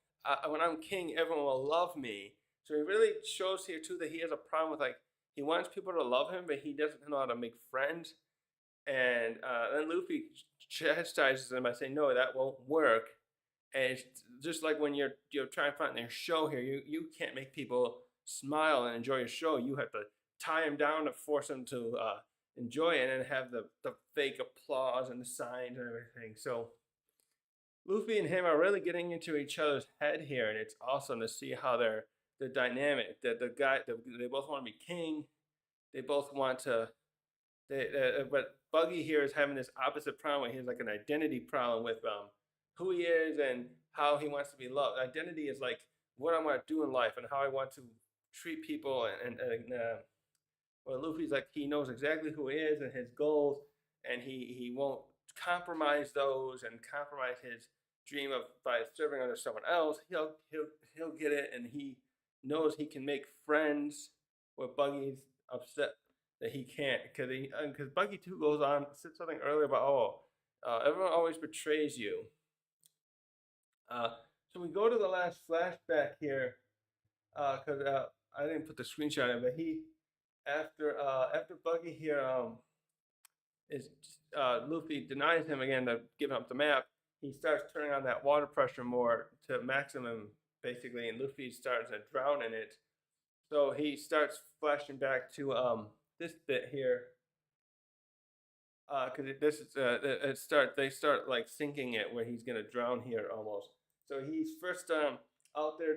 when I'm king, everyone will love me." So he really shows here too that he has a problem with like he wants people to love him, but he doesn't know how to make friends. And then Luffy chastises him by saying, "No, that won't work." And it's just like when you're trying to find their show here, you can't make people smile and enjoy your show. You have to tie them down to force them to enjoy it, and then have the fake applause and the signs and everything. So Luffy and him are really getting into each other's head here, and it's awesome to see how they're dynamic. That they both want to be king. They both want to. But Buggy here is having this opposite problem. He has like an identity problem with who he is and how he wants to be loved. Identity is like what I want to do in life and how I want to treat people. Well, Luffy's like he knows exactly who he is and his goals, and he won't compromise those and compromise his dream of by serving under someone else. He'll get it, and he knows he can make friends. Where Buggy's upset that he can't because Buggy too goes on said something earlier about everyone always betrays you. So we go to the last flashback here because I didn't put the screenshot in, but he after Buggy here is Luffy denies him again to give up the map. He starts turning on that water pressure more to maximum basically, and Luffy starts to drown in it. So he starts flashing back to this bit here because they start like sinking it where he's gonna drown here almost. So he's first out there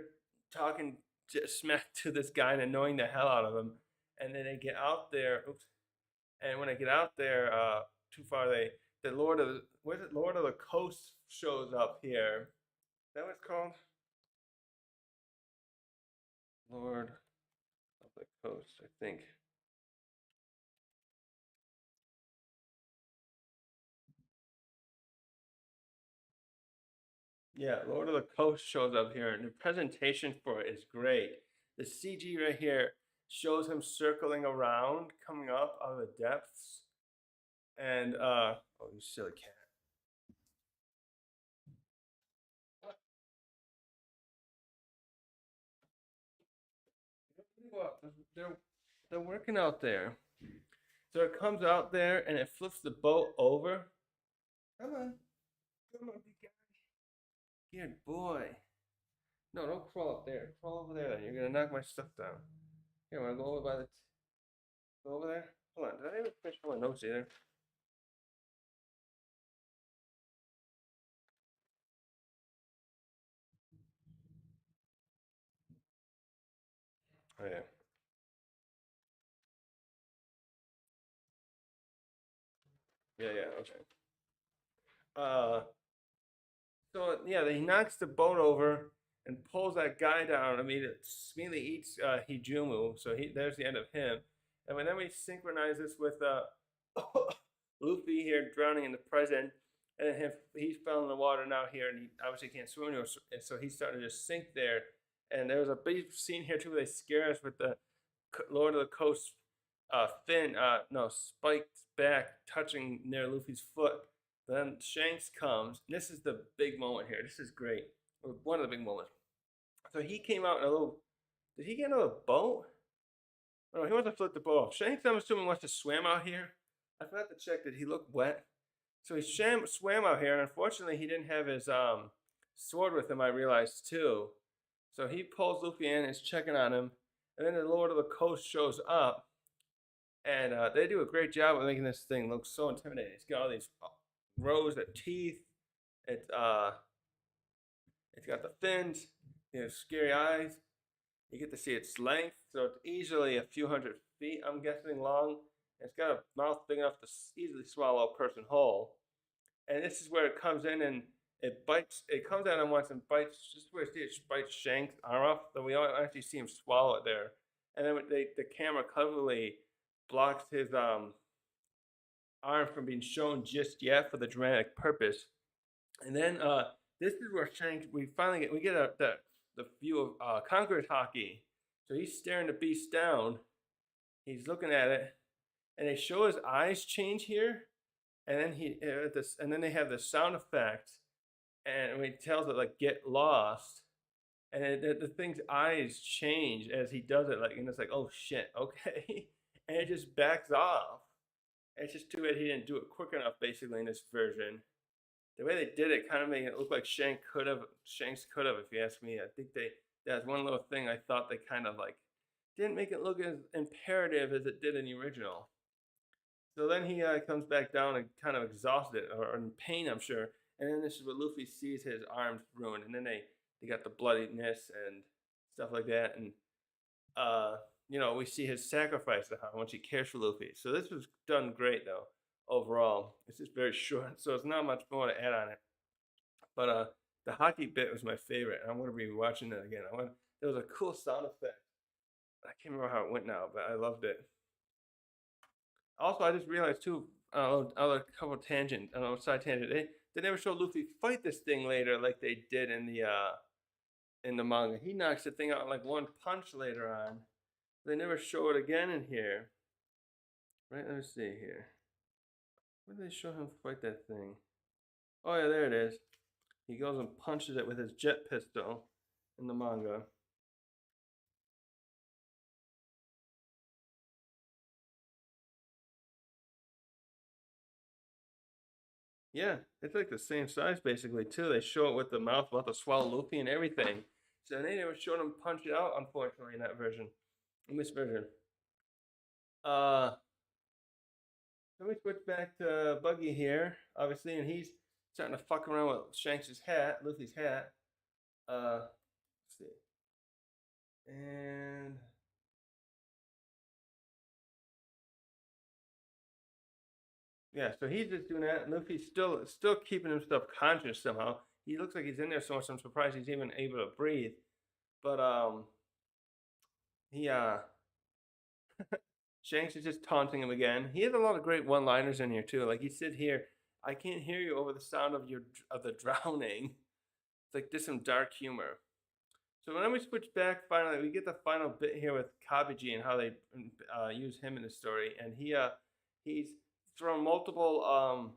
talking smack to this guy and annoying the hell out of him, and then they get out there. Oops, and when they get out there too far, the Lord of the Coast shows up here. Is that what it's called? Lord of the Coast, I think. Yeah, Lord of the Coast shows up here, and the presentation for it is great. The CG right here shows him circling around, coming up out of the depths, and oh, you silly cat! They're they're working out there. So it comes out there and it flips the boat over. Come on, come on, big guy. Good boy. No, don't crawl up there. Crawl over there. Then you're gonna knock my stuff down. Here, wanna go over by the go over there? Hold on. Did I even finish all my notes either? Oh yeah. Yeah, yeah, okay. Uh, so yeah, he knocks the boat over and pulls that guy down. I mean, it immediately eats Hijumu. So there's the end of him. And then we synchronize this with Luffy here drowning in the present, and he fell in the water now here, and he obviously can't swim anymore. So he's starting to just sink there. And there's a big scene here too where they scare us with the Lord of the Coast fin, no, spiked back, touching near Luffy's foot. Then Shanks comes. This is the big moment here. This is great. Or one of the big moments. So he came out in a little. Did he get another boat? Oh, he wants to flip the boat off. Shanks, I'm assuming, wants to swim out here. I forgot to check. Did he look wet? So he swam out here, and unfortunately, he didn't have his sword with him. I realized too. So he pulls Luffy in, is checking on him, and then the Lord of the Coast shows up, and they do a great job of making this thing look so intimidating. It's got all these rows of teeth. It's it's got the fins, scary eyes. You get to see its length, so it's easily a few hundred feet, I'm guessing, long. It's got a mouth big enough to easily swallow a person whole. And this is where it comes in and it bites. It comes out and once and bites. Just where it bites Shank's arm off. Then we don't actually see him swallow it there. And then the camera cleverly blocks his arm from being shown just yet for the dramatic purpose. And then this is where Shank we get the view of Conqueror's Haki. So he's staring the beast down. He's looking at it, and they show his eyes change here, and then they have the sound effect, and when he tells it like get lost, and the thing's eyes change as he does it, like, and it's like, oh shit, okay, and it just backs off. And it's just too bad he didn't do it quick enough, basically, in this version. The way they did it kind of made it look like Shanks could have, if you ask me. I think that's one little thing I thought they kind of like didn't make it look as imperative as it did in the original. So then he comes back down and kind of exhausted or in pain, I'm sure. And then this is where Luffy sees his arms ruined, and then they got the bloodiness and stuff like that, and we see his sacrifice to how much he cares for Luffy. So this was done great though. Overall, it's just very short, so it's not much more to add on it. But the Haki bit was my favorite, and I'm going to be watching it again. There was a cool sound effect. I can't remember how it went now, but I loved it. Also, I just realized too, other couple tangent, side tangent. They never show Luffy fight this thing later like they did in the manga. He knocks the thing out in like one punch later on. They never show it again in here. Right? Let me see here. Where did they show him fight that thing? Oh yeah, there it is. He goes and punches it with his jet pistol in the manga. Yeah, it's like the same size basically too. They show it with the mouth about to swallow Luffy and everything. So they never showed him punch it out, unfortunately, in that version. In this version. Let me switch back to Buggy here, obviously, and he's starting to fuck around with Shanks' hat, Luffy's hat. Let's see. And yeah, so he's just doing that. Luffy's still keeping himself conscious somehow. He looks like he's in there so much. I'm surprised he's even able to breathe. But he Shanks is just taunting him again. He has a lot of great one-liners in here too. Like he said here, "I can't hear you over the sound of the drowning." It's like just some dark humor. So when we switch back, finally, we get the final bit here with Kabiji and how they use him in the story, and he's thrown multiple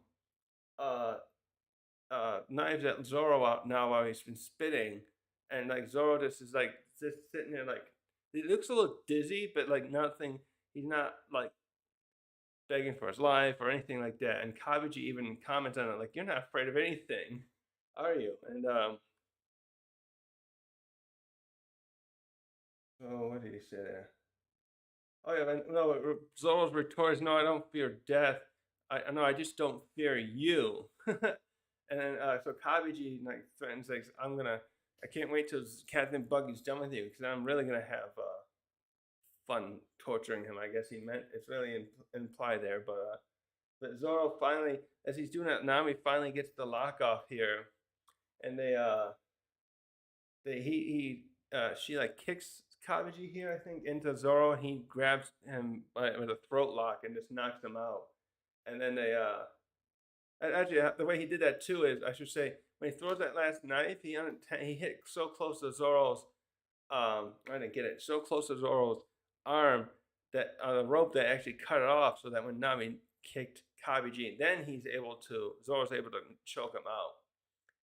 knives at Zoro out now while he's been spitting, and like Zoro just is like just sitting there like he looks a little dizzy, but like nothing. He's not like begging for his life or anything like that. And Kabiji even comments on it like, "You're not afraid of anything, are you?" And oh, what did he say there? Oh yeah, no. Zoro's retort is, "No, I don't fear death. I know, I just don't fear you." And then so Kabiji like threatens like, I can't wait till Captain Buggy's done with you because I'm really gonna have fun torturing him. I guess he meant it's really implied there, but Zoro finally, as he's doing that, Nami finally gets the lock off here, and she like kicks Kabiji here, I think, into Zoro, and he grabs him with a throat lock and just knocks him out. And then actually, the way he did that too is, I should say, when he throws that last knife, he hit so close to Zoro's. I didn't get it. So close to Zoro's arm that the rope that actually cut it off, so that when Nami kicked Kabiji, then Zoro's able to choke him out.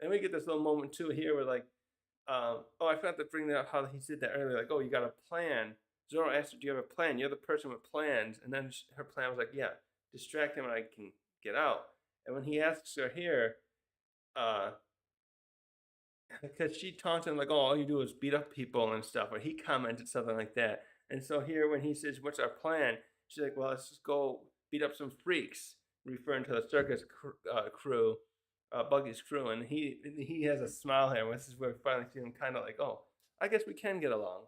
And we get this little moment too here where like, I forgot to bring up how he said that earlier. Like, oh, you got a plan. Zoro asked her, "Do you have a plan? You're the person with plans." And then her plan was like, "Yeah, distract him and I can get out." And when he asks her here, because she taunts him like, "Oh, all you do is beat up people and stuff," or he commented something like that. And so here, when he says, "What's our plan?" She's like, "Well, let's just go beat up some freaks," referring to the circus crew, Buggy's crew. And he has a smile here. This is where we finally see him kind of like, "Oh, I guess we can get along."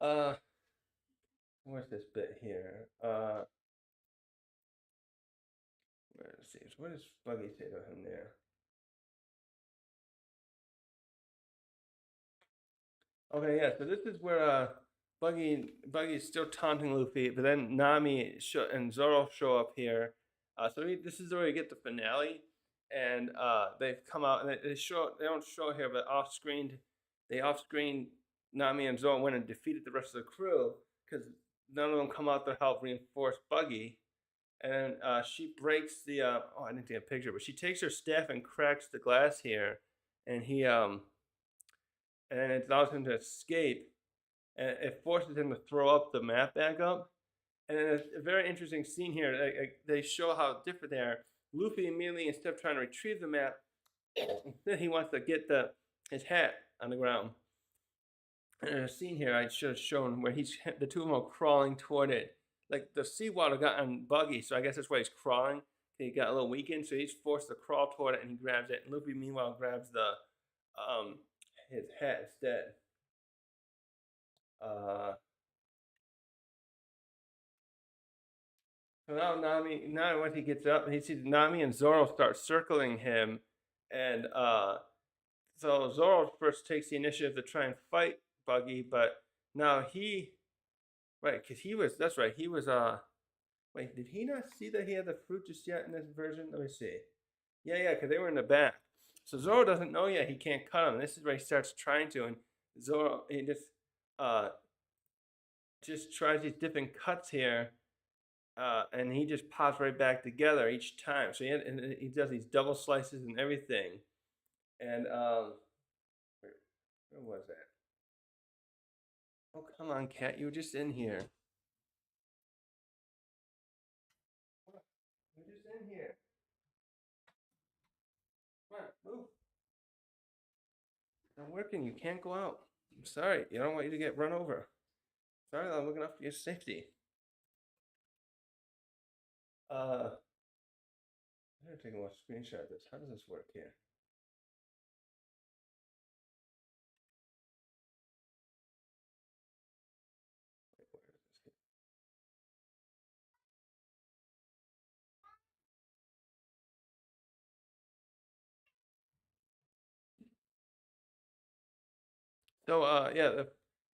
Uh, where's this bit here? Let's see. What does Buggy say to him there? Okay, yeah. So this is where Buggy's still taunting Luffy, but then and Zoro show up here. This is where you get the finale, and they've come out and they don't show here, but off screen Nami and Zoro went and defeated the rest of the crew because none of them come out to help reinforce Buggy. And then she breaks the I didn't take a picture, but she takes her staff and cracks the glass here, and and it allows him to escape, and it forces him to throw up the map back up. And then a very interesting scene here. They show how different they are. Luffy immediately, instead of trying to retrieve the map, instead he wants to get his hat on the ground. And a scene here I should have shown where the two of them are crawling toward it. Like the seawater got on Buggy, so I guess that's why he's crawling. He got a little weakened, so he's forced to crawl toward it, and he grabs it. And Luffy, meanwhile, grabs his hat instead. Uh, So now when he gets up, he sees Nami and Zoro start circling him, and so Zoro first takes the initiative to try and fight Buggy, but now right, because that's right, he was wait, did he not see that he had the fruit just yet in this version? Let me see. Yeah, because they were in the back. So Zoro doesn't know yet he can't cut him. This is where he starts trying to, and Zoro he uh just tries these different cuts here, and he just pops right back together each time. So he does these double slices and everything. And where was that? Oh, come on, cat! You were just in here. You were just in here. Come on, move. It's not working. You can't go out. I'm sorry. I don't want you to get run over. Sorry, I'm looking out for your safety. I'm gonna take a screenshot of this. How does this work here? Wait, where is this? So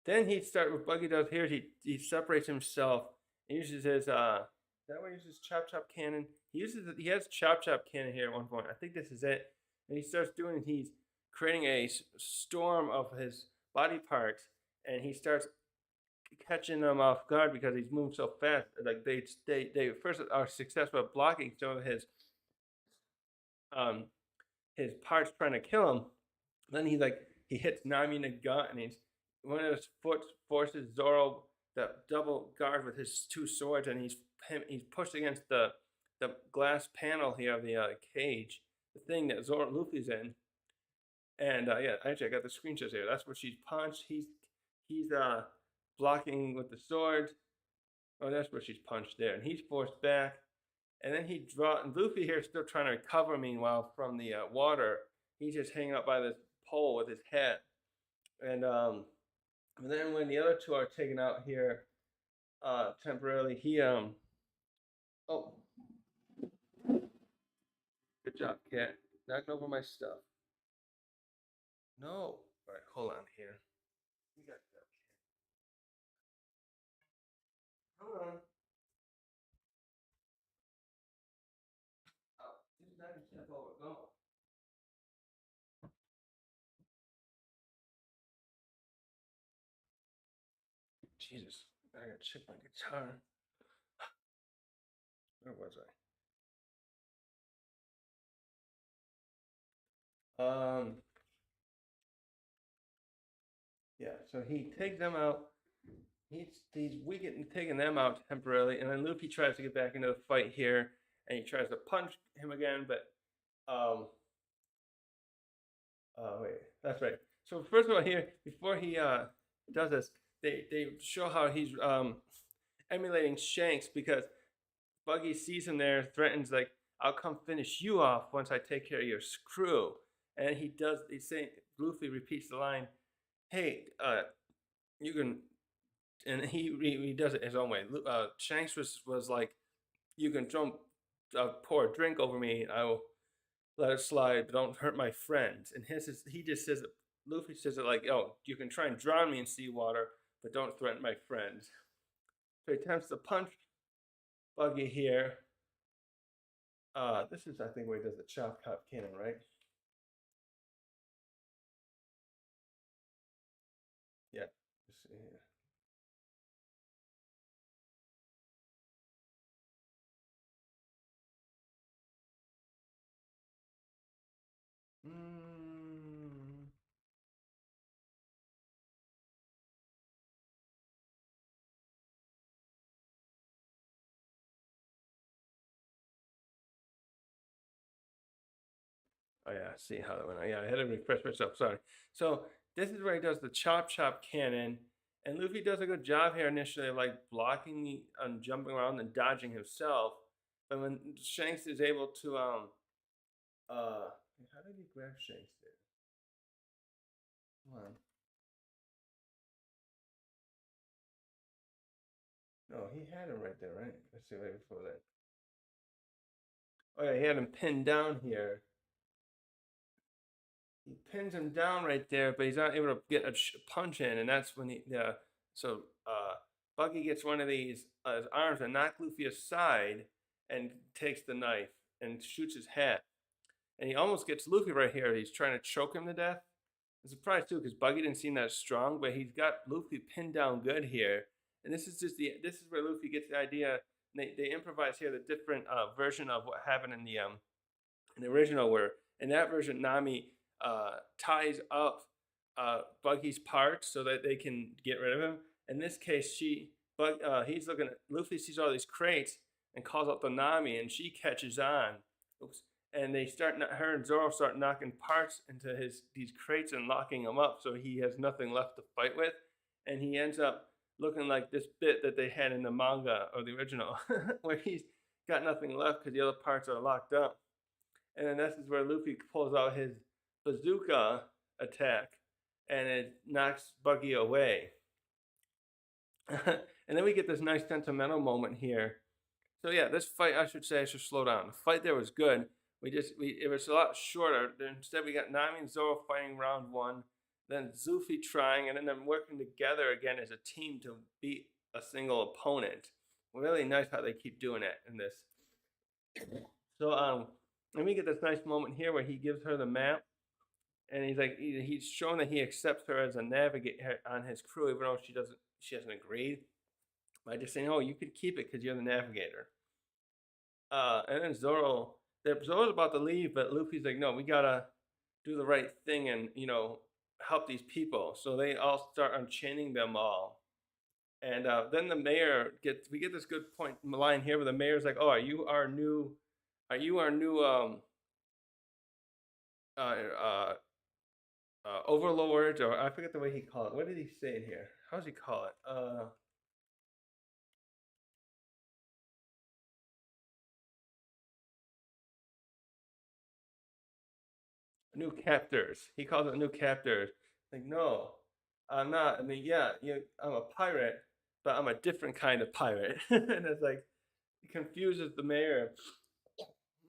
then he start what Buggy does here. He separates himself and uses his that way he uses chop cannon. He has chop cannon here at one point. I think this is it. And he starts doing he's creating a storm of his body parts, and he starts catching them off guard because he's moving so fast. Like they first are successful at blocking some of um his parts trying to kill him. Then he hits Nami in the gut, and one of his foot forces Zoro to double guard with his two swords, and he's pushed against the glass panel here of the cage, the thing that Zoro Luffy's in. And yeah, actually I got the screenshots here. That's where she's punched. He's blocking with the sword. Oh, that's where she's punched there, and he's forced back. And then and Luffy here is still trying to recover. Meanwhile, from the water, he's just hanging up by this pole with his head. And then when the other two are taken out here temporarily, he oh, good job, cat, knocking over my stuff. No, all right, hold on here. You got that. Hold on. Oh, just not step over. Go. Jesus, I gotta check my guitar. Where was I? Yeah. So he takes them out, he's weakened and taking them out temporarily, and then Luffy tries to get back into the fight here, and he tries to punch him again, but wait, that's right. So first of all, here before he does this, they show how he's emulating Shanks because Buggy sees him there, threatens like, "I'll come finish you off once I take care of your screw." And he does. He's saying Luffy repeats the line, "Hey, you can," and he does it his own way. Shanks was like, "You can pour a drink over me. I will let it slide, but don't hurt my friends." And his is he just says it. Luffy says it like, "Oh, you can try and drown me in seawater, but don't threaten my friends." So he attempts to punch Buggy here. This is I think where he does the chop chop cannon, right? Yeah. Let's see here. Mm. Oh yeah, I see how that went. Yeah, I had to refresh myself. Sorry. So this is where he does the chop chop cannon, and Luffy does a good job here initially of like blocking and jumping around and dodging himself. But when Shanks is able to how did he grab Shanks there? Come on. No, he had him right there, right? Let's see right before that. Oh yeah, he had him pinned down here. He pins him down right there, but he's not able to get a punch in, and that's when he so Buggy gets one of these his arms and knocks Luffy aside and takes the knife and shoots his head, and he almost gets Luffy right here. He's trying to choke him to death. I'm surprised too because Buggy didn't seem that strong, but he's got Luffy pinned down good here, and this is where Luffy gets the idea. They improvise here the different version of what happened in the original where in that version Nami ties up Buggy's parts so that they can get rid of him. In this case, he's looking at Luffy sees all these crates and calls out the Nami, and she catches on. Oops. And they start her and Zoro start knocking parts into these crates and locking them up, so he has nothing left to fight with, and he ends up looking like this bit that they had in the manga or the original, where he's got nothing left because the other parts are locked up. And then this is where Luffy pulls out his bazooka attack, and it knocks Buggy away. And then we get this nice sentimental moment here. So yeah, this fight I should slow down. The fight there was good. We it was a lot shorter. Instead we got Nami and Zoro fighting round one, then Zufi trying, and then them working together again as a team to beat a single opponent. Really nice how they keep doing it in this. So and we get this nice moment here where he gives her the map, and he's like he's showing that he accepts her as a navigator on his crew, even though she hasn't agreed. By just saying, "Oh, you could keep it because you're the navigator." And then Zoro's about to leave, but Luffy's like, "No, we gotta do the right thing and help these people." So they all start unchaining them all, and then the mayor gets. We get this good point line here where the mayor's like, "Oh, are you our new? Are you our new uh, uh, overlord?" Or I forget the way he called it. What did he say in here? How does he call it? New captors. He calls it new captors. Like, no, I'm not. I mean, yeah, I'm a pirate, but I'm a different kind of pirate. And it's like it confuses the mayor.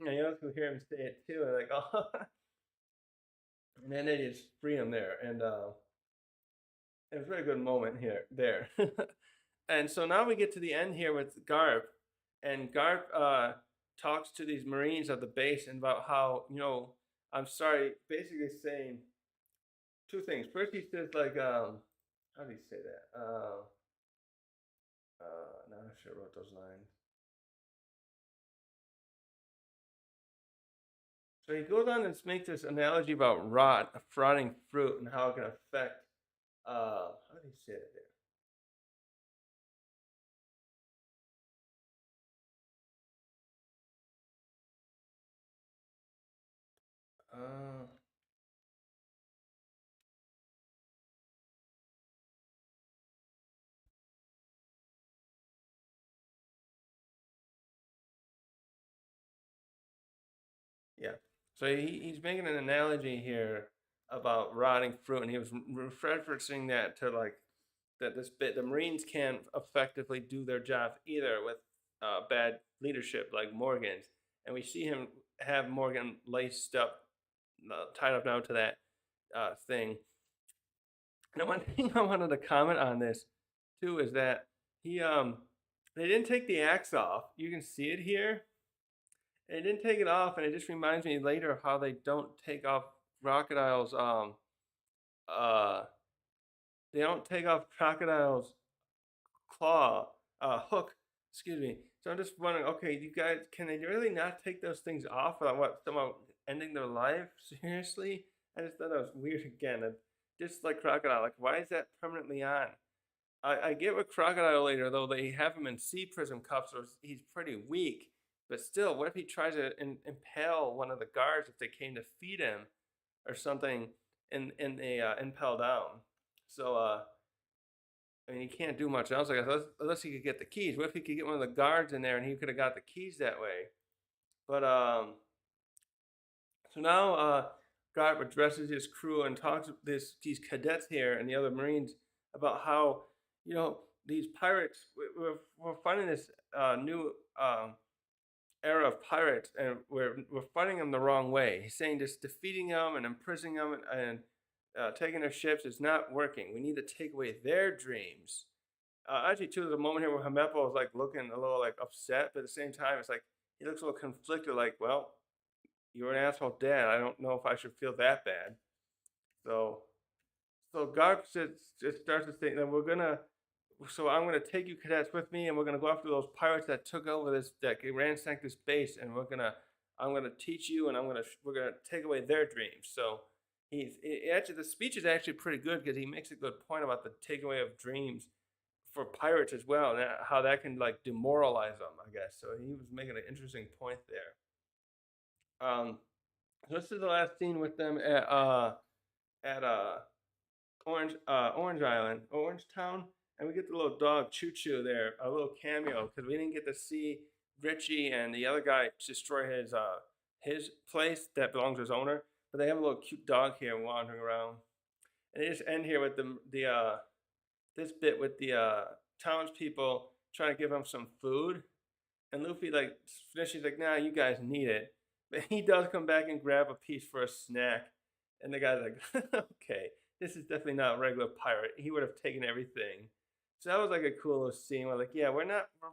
And you also hear him say it too, and like, oh, and then they just free him there, and it was a very good moment here there. And so now we get to the end here with Garp, and Garp talks to these Marines at the base and about how I'm sorry, basically saying two things. First, he says like, how do you say that? Not sure I wrote those lines. So he goes on and makes this analogy about rotting fruit, and how it can affect. How do you say it there? Uh, yeah. So he's making an analogy here about rotting fruit, and he was referencing that to like that this bit the Marines can't effectively do their job either with bad leadership like Morgan's, and we see him have Morgan laced up, tied up now to that thing. And one thing I wanted to comment on this too is that he they didn't take the axe off. You can see it here. And they didn't take it off, and it just reminds me later of how they don't take off crocodiles uh they don't take off crocodiles claw, hook, excuse me. So I'm just wondering, okay, you guys, can they really not take those things off without what, somehow ending their life? Seriously? I just thought that was weird again. Just like crocodile, like why is that permanently on? I get with crocodile later though, they have him in sea prism cuffs, so he's pretty weak. But still, what if he tries to impale one of the guards if they came to feed him or something, and they impel down? So I mean, he can't do much else, I guess, unless he could get the keys. What if he could get one of the guards in there and he could have got the keys that way? But so now Garp addresses his crew and talks to these cadets here and the other Marines about how these pirates. We're finding this new era of pirates, and we're fighting them the wrong way. He's saying just defeating them and imprisoning them and taking their ships is not working. We need to take away their dreams. Actually, too, there's a moment here where Hamepo is like looking a little like upset, but at the same time, it's like he looks a little conflicted. Like, well, you're an asshole, dad. I don't know if I should feel that bad. So, so Garp just starts to think that we're gonna. So I'm gonna take you cadets with me, and we're gonna go after those pirates that took over this, that ransacked this base, and I'm gonna teach you, and we're gonna take away their dreams. So actually the speech is actually pretty good because he makes a good point about the takeaway of dreams for pirates as well, and how that can like demoralize them, I guess. So he was making an interesting point there. So this is the last scene with them at Orange Island, Orange Town, and we get the little dog Choo Choo there, a little cameo because we didn't get to see Richie and the other guy destroy his place that belongs to his owner, but they have a little cute dog here wandering around. And they just end here with the this bit with the townspeople trying to give him some food, and Luffy like finishes like, "Nah, you guys need it," but he does come back and grab a piece for a snack, and the guy's like, "Okay, this is definitely not a regular pirate. He would have taken everything." So that was like a cool little scene where like, yeah, we're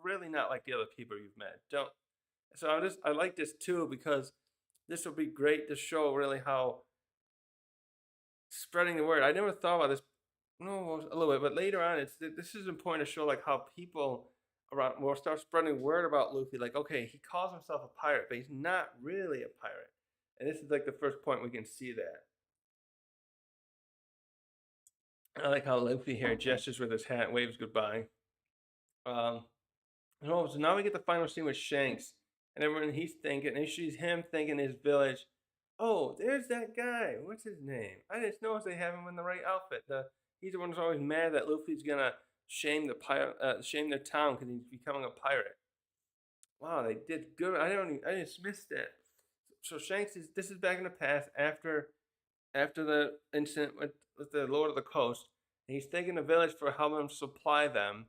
really not like the other people you've met. Don't. So I like this too because this will be great to show really how spreading the word. I never thought about this. No, a little bit, but later on, this is important to show like how people around will start spreading word about Luffy. Like, okay, he calls himself a pirate, but he's not really a pirate. And this is like the first point we can see that. I like how Luffy here gestures with his hat, waves goodbye. Um, so now we get the final scene with Shanks, and everyone he's thinking, and she's him thinking his village. Oh, there's that guy. What's his name? I didn't notice they have him in the right outfit. He's the one who's always mad that Luffy's gonna shame their town because he's becoming a pirate. Wow, they did good. I just missed that. So Shanks this is back in the past after the incident with the Lord of the Coast. And he's thanking the village for helping him supply them.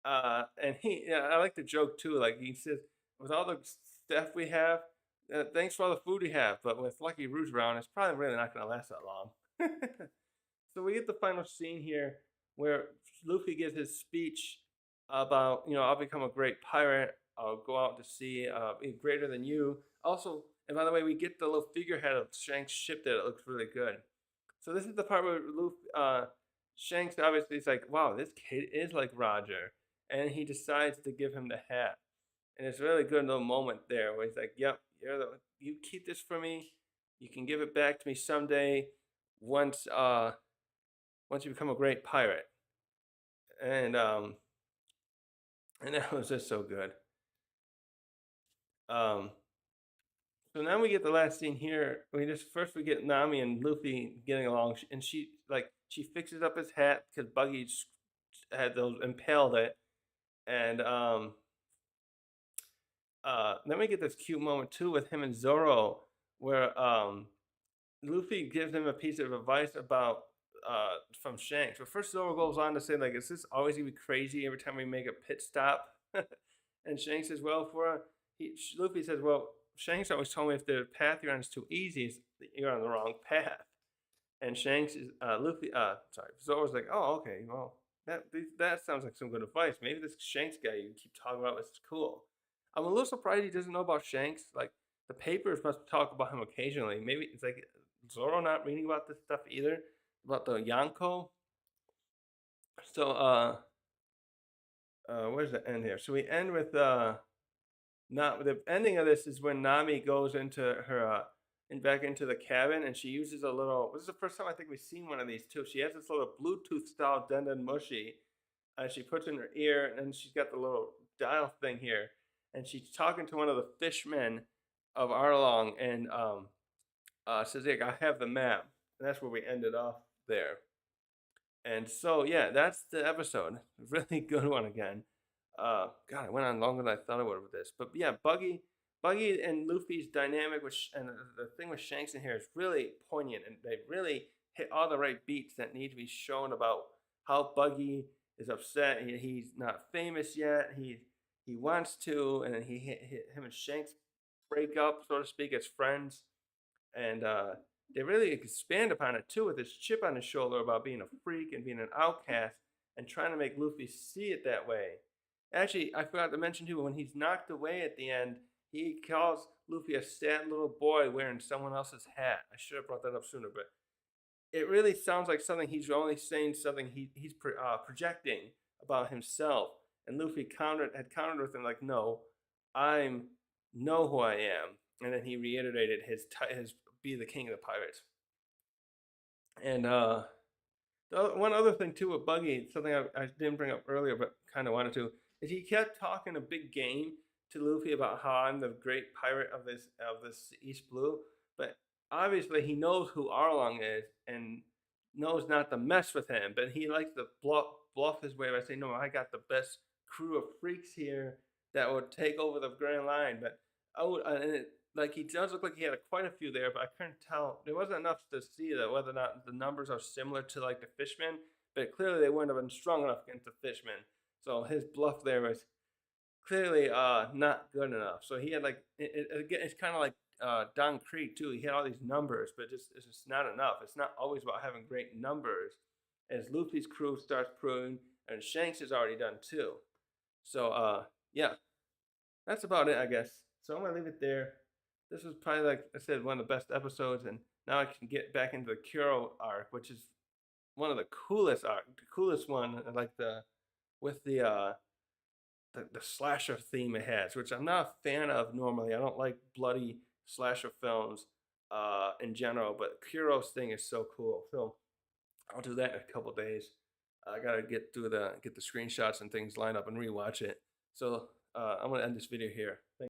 And I like the joke too. Like he says, with all the stuff we have, thanks for all the food we have, but with Lucky Rouge around, it's probably really not going to last that long. So we get the final scene here where Luffy gives his speech about, I'll become a great pirate. I'll go out to sea, be greater than you. Also, and by the way, we get the little figurehead of Shanks' ship there that looks really good. So this is the part where Shanks obviously is like, wow, this kid is like Roger. And he decides to give him the hat. And it's a really good little moment there where he's like, yep, you keep this for me. You can give it back to me someday once once you become a great pirate. And and that was just so good. Um So now we get the last scene here. We get Nami and Luffy getting along, and she fixes up his hat because Buggy had those impaled it, and then we get this cute moment too with him and Zoro, where Luffy gives him a piece of advice about from Shanks. But first, Zoro goes on to say like, "Is this always gonna be crazy every time we make a pit stop?" And Shanks says, "Well, Luffy says, well, Shanks always told me if the path you're on is too easy, you're on the wrong path." And Shanks is Zoro's like, "Oh, okay, well, that sounds like some good advice. Maybe this Shanks guy you keep talking about is cool." I'm a little surprised he doesn't know about Shanks. Like the papers must talk about him occasionally. Maybe it's like Zoro not reading about this stuff either about the Yonko. So where's the end here? So we end with not the ending of this is when Nami goes into her and back into the cabin, and she uses a little. This is the first time I think we've seen one of these too. She has this little Bluetooth style Denden Mushi, and she puts in her ear, and then she's got the little dial thing here, and she's talking to one of the fishmen of Arlong, and says, "Like, I have the map," and that's where we ended off there. And so yeah, that's the episode. Really good one again. God, I went on longer than I thought I would with this, but yeah, Buggy and Luffy's dynamic, and the thing with Shanks in here is really poignant, and they really hit all the right beats that need to be shown about how Buggy is upset. He's not famous yet. He wants to, and then him and Shanks break up, so to speak, as friends, and they really expand upon it too with this chip on his shoulder about being a freak and being an outcast and trying to make Luffy see it that way. Actually, I forgot to mention too, when he's knocked away at the end, he calls Luffy a sad little boy wearing someone else's hat. I should have brought that up sooner, but it really sounds like something he's only saying something he's projecting about himself. And Luffy had countered with him like, "No, I know who I am." And then he reiterated his be the king of the pirates. And one other thing too with Buggy, something I didn't bring up earlier, but kind of wanted to, is he kept talking a big game to Luffy about how I'm the great pirate of this East Blue, but obviously he knows who Arlong is and knows not to mess with him. But he likes to bluff his way by saying, "No, I got the best crew of freaks here that would take over the Grand Line." But like he does look like he had quite a few there, but I couldn't tell. There wasn't enough to see that whether or not the numbers are similar to like the Fishmen, but clearly they wouldn't have been strong enough against the Fishmen. So his bluff there was clearly not good enough. So he had like again, it's kind of like Don Creek too. He had all these numbers, but it's just not enough. It's not always about having great numbers, as Luffy's crew starts proving, and Shanks has already done too. So yeah, that's about it, I guess. So I'm gonna leave it there. This was probably, like I said, one of the best episodes, and now I can get back into the Kuro arc, which is one of the coolest one, like the with the slasher theme it has, which I'm not a fan of normally. I don't like bloody slasher films in general, but Kuro's thing is so cool. So I'll do that in a couple days. I gotta get the screenshots and things lined up and rewatch it. So I'm gonna end this video here. Thanks.